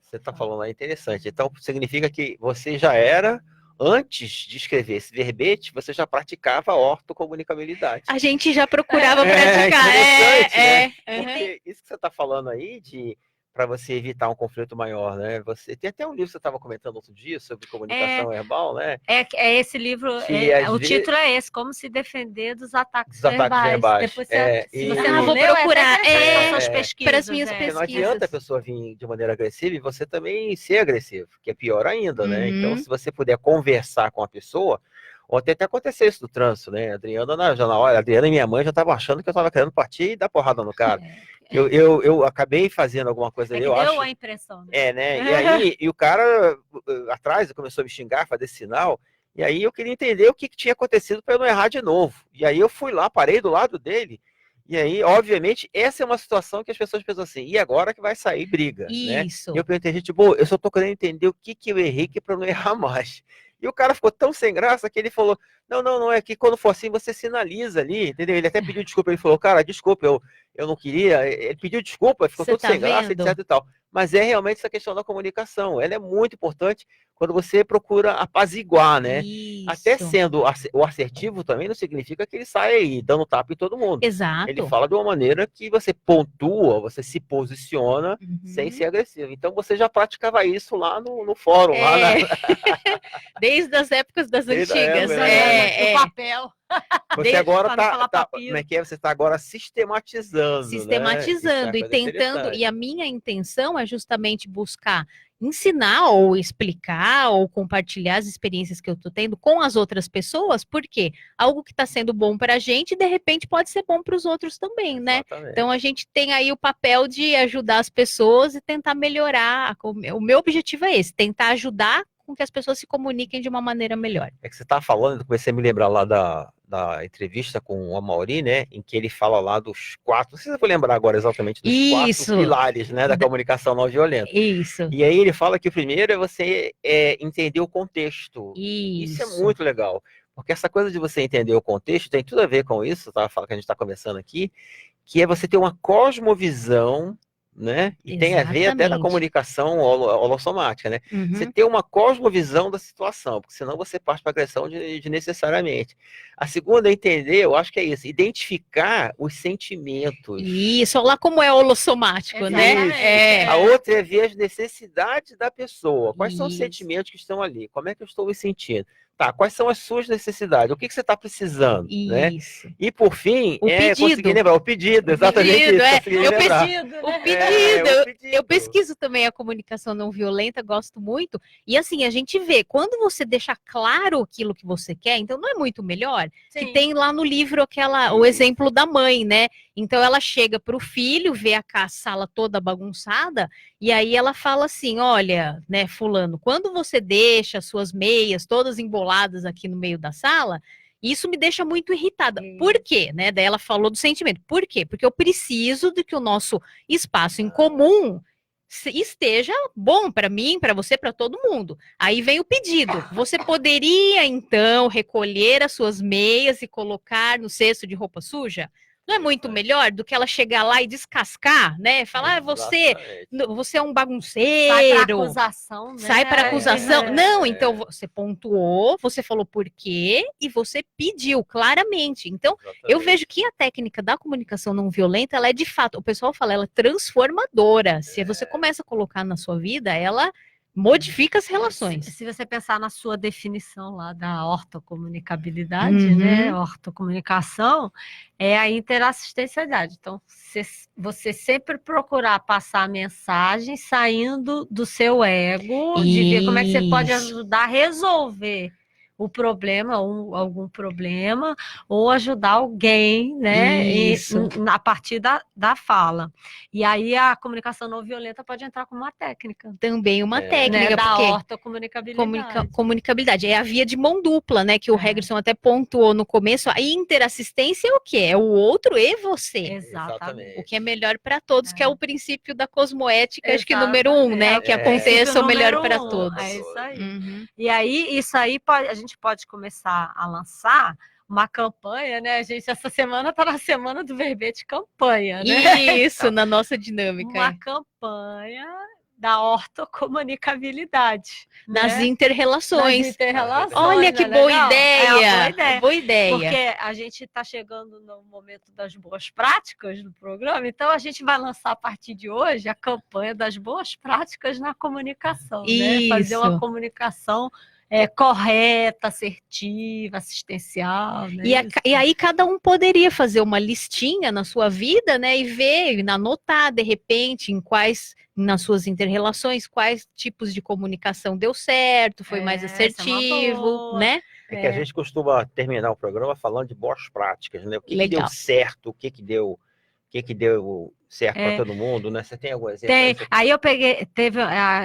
Você está falando aí interessante. Então, significa que você já era, antes de escrever esse verbete, você já praticava a ortocomunicabilidade. A gente já procurava praticar. Né? Porque isso que você está falando aí, para você evitar um conflito maior, né? Você tem até um livro que você estava comentando outro dia sobre comunicação verbal, né? É esse livro, o título é esse, Como se defender dos ataques verbais. Depois se você não vou leu, procurar para as minhas pesquisas. Não adianta a pessoa vir de maneira agressiva e você também ser agressivo, que é pior ainda, né? Então, se você puder conversar com a pessoa, ontem até aconteceu isso do trânsito, né? A Adriana, já na hora, a Adriana e minha mãe já estavam achando que eu estava querendo partir e dar porrada no cara. Eu acabei fazendo alguma coisa ali, eu acho. Deu a impressão. Né? Né? E aí, o cara atrás começou a me xingar, fazer sinal, e aí eu queria entender o que tinha acontecido para eu não errar de novo. E aí eu fui lá, parei do lado dele, e aí, obviamente, essa é uma situação que as pessoas pensam assim, e agora que vai sair briga, Isso. Né? E eu perguntei, gente, bom, eu só tô querendo entender o que eu errei que para não errar mais. E o cara ficou tão sem graça que ele falou, não, é que quando for assim você sinaliza ali, entendeu? Ele até pediu desculpa, ele falou, cara, desculpa, eu não queria, ele pediu desculpa, ficou todo sem graça, etc e tal. Mas é realmente essa questão da comunicação, ela é muito importante quando você procura apaziguar, né? Isso. Até sendo o assertivo também não significa que ele sai aí dando tapa em todo mundo. Exato. Ele fala de uma maneira que você pontua, você se posiciona sem ser agressivo. Então você já praticava isso lá no fórum, lá na... Desde as épocas das antigas. O papel. Você agora como é que é? Você está agora sistematizando, né? E tentando, e a minha intenção é justamente buscar ensinar ou explicar ou compartilhar as experiências que eu estou tendo com as outras pessoas, porque algo que está sendo bom para a gente, de repente pode ser bom para os outros também, né? Exatamente. Então a gente tem aí o papel de ajudar as pessoas e tentar melhorar. O meu objetivo é esse, tentar ajudar com que as pessoas se comuniquem de uma maneira melhor. É que você estava falando, eu comecei a me lembrar lá da entrevista com o Amaury, né, em que ele fala lá dos 4, não sei se eu vou lembrar agora exatamente, dos 4 pilares, né, da comunicação não violenta. Isso. E aí ele fala que o primeiro é você entender o contexto. Isso é muito legal, porque essa coisa de você entender o contexto tem tudo a ver com isso, tá? Fala que a gente está conversando aqui, que é você ter uma cosmovisão, né? E tem a ver até na Exatamente. comunicação holossomática, né? Uhum. Você ter uma cosmovisão da situação, porque senão você parte para agressão de necessariamente. A segunda é entender, eu acho que é isso, identificar os sentimentos. Isso, olha lá como é holossomático, né? A outra é ver as necessidades da pessoa. Quais são os sentimentos que estão ali? Como é que eu estou me sentindo? Tá, quais são as suas necessidades? O que você está precisando? Né? E por fim, conseguir lembrar o pedido, exatamente isso. Eu pesquiso também a comunicação não violenta, gosto muito. E assim, a gente vê, quando você deixa claro aquilo que você quer, então não é muito melhor? Que tem lá no livro o exemplo da mãe, né? Então ela chega para o filho, vê a sala toda bagunçada, e aí ela fala assim, olha, né, fulano, quando você deixa suas meias todas emboladas aqui no meio da sala, isso me deixa muito irritada. Por quê? Né? Daí ela falou do sentimento. Por quê? Porque eu preciso de que o nosso espaço em comum esteja bom para mim, para você, para todo mundo. Aí vem o pedido. Você poderia, então, recolher as suas meias e colocar no cesto de roupa suja? Não é muito melhor do que ela chegar lá e descascar, né? Falar, você é um bagunceiro. Sai para acusação, né? Sai para acusação. Não, então você pontuou, você falou por quê e você pediu claramente. Então, eu vejo que a técnica da comunicação não violenta, ela é de fato, o pessoal fala, ela é transformadora. Se você começa a colocar na sua vida, ela modifica as relações. Se você pensar na sua definição lá da ortocomunicabilidade, né? Ortocomunicação é a interassistencialidade. Então, você sempre procurar passar a mensagem saindo do seu ego, de ver como é que você pode ajudar a resolver o problema, algum problema, ou ajudar alguém, né, a partir da fala. E aí a comunicação não violenta pode entrar como uma técnica. Também uma técnica, né, da porque ortocomunicabilidade. Comunicabilidade é a via de mão dupla, né, que o Hegerson até pontuou no começo. A interassistência é o quê? É o outro e você. Exatamente. O que é melhor para todos, que é o princípio da cosmoética, acho que número 1, né, que aconteça o melhor para todos. É isso aí. E aí, isso aí a gente pode começar a lançar uma campanha, né? A gente, essa semana está na semana do verbete campanha, né? Isso, na nossa dinâmica. Uma campanha da ortocomunicabilidade. Nas inter-relações. Nas inter-relações. Olha que boa ideia. Boa ideia. Porque a gente está chegando no momento das boas práticas do programa, então a gente vai lançar a partir de hoje a campanha das boas práticas na comunicação, né? Fazer uma comunicação correta, assertiva, assistencial. Né? E aí cada um poderia fazer uma listinha na sua vida, né? E ver, anotar, de repente, nas suas inter-relações, quais tipos de comunicação deu certo, foi mais assertivo, né? É que a gente costuma terminar o programa falando de boas práticas, né? O que deu certo, o que deu certo para todo mundo, né? Você tem algum exemplo? Tem. Aí teve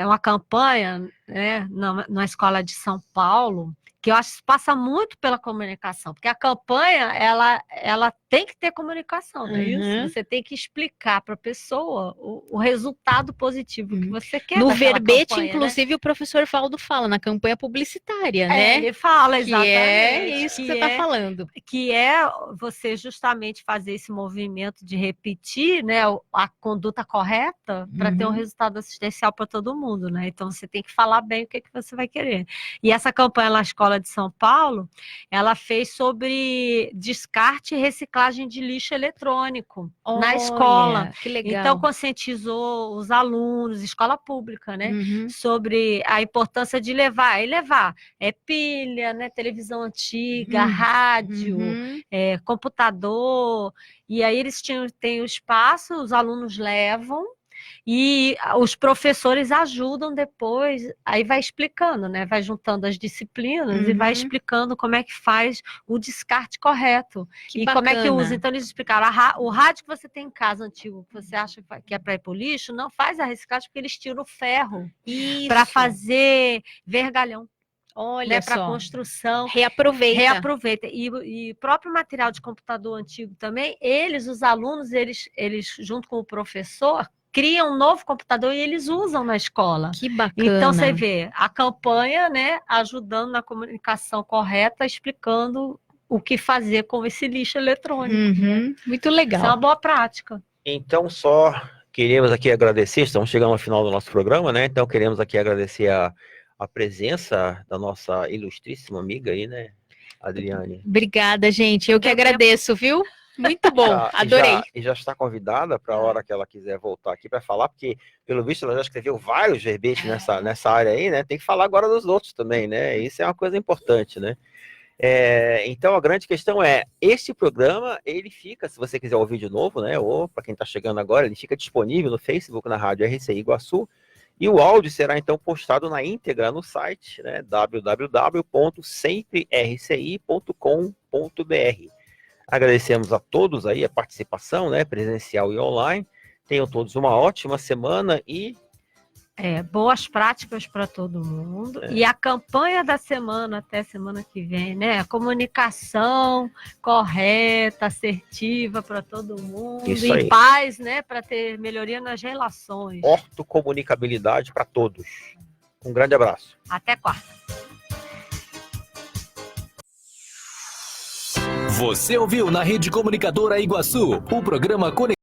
uma campanha, né, na escola de São Paulo, que eu acho que passa muito pela comunicação, porque a campanha, ela tem que ter comunicação, não é isso? Você tem que explicar para a pessoa o resultado positivo que você quer. No verbete, campanha, inclusive, né? O professor Valdo fala, na campanha publicitária, né? Ele fala, exatamente. Que é isso que você está falando. Que é você justamente fazer esse movimento de repetir, né, a conduta correta para ter um resultado assistencial para todo mundo, né? Então, você tem que falar bem o que você vai querer. E essa campanha na escola de São Paulo, ela fez sobre descarte e reciclagem de lixo eletrônico na escola. Que legal. Então, conscientizou os alunos, escola pública, né, sobre a importância de levar pilha, né, televisão antiga, rádio, computador, e aí eles têm o espaço, os alunos levam, e os professores ajudam depois, aí vai explicando, né? Vai juntando as disciplinas e vai explicando como é que faz o descarte correto. Que bacana. Como é que usa. Então, eles explicaram, o rádio que você tem em casa antigo, que você acha que é para ir para o lixo, não faz a reciclagem, porque eles tiram o ferro para fazer vergalhão. Olha, para construção. Reaproveita. E o próprio material de computador antigo também, os alunos, eles junto com o professor, criam um novo computador e eles usam na escola. Que bacana. Então, você vê a campanha, né, ajudando na comunicação correta, explicando o que fazer com esse lixo eletrônico. Né? Muito legal. Isso é uma boa prática. Então, só Queremos aqui agradecer, estamos chegando ao final do nosso programa, né? Então queremos aqui agradecer a presença da nossa ilustríssima amiga aí, né, Adriane? Obrigada, gente. Eu que agradeço, viu? Muito bom, adorei. E já está convidada para a hora que ela quiser voltar aqui para falar, porque, pelo visto, ela já escreveu vários verbetes nessa área aí, né? Tem que falar agora dos outros também, né? Isso é uma coisa importante, né? Então, a grande questão é, esse programa, ele fica, se você quiser ouvir de novo, né? Ou, para quem está chegando agora, ele fica disponível no Facebook, na Rádio RCI Iguaçu, e o áudio será, então, postado na íntegra no site, né? www.semprerci.com.br. Agradecemos a todos aí a participação, né, presencial e online. Tenham todos uma ótima semana e boas práticas para todo mundo. E a campanha da semana até semana que vem, né? A comunicação correta, assertiva para todo mundo, Isso aí. em paz, né? Para ter melhoria nas relações. Ortocomunicabilidade para todos. Um grande abraço. Até quarta. Você ouviu na Rede Comunicadora Iguaçu o programa Conexão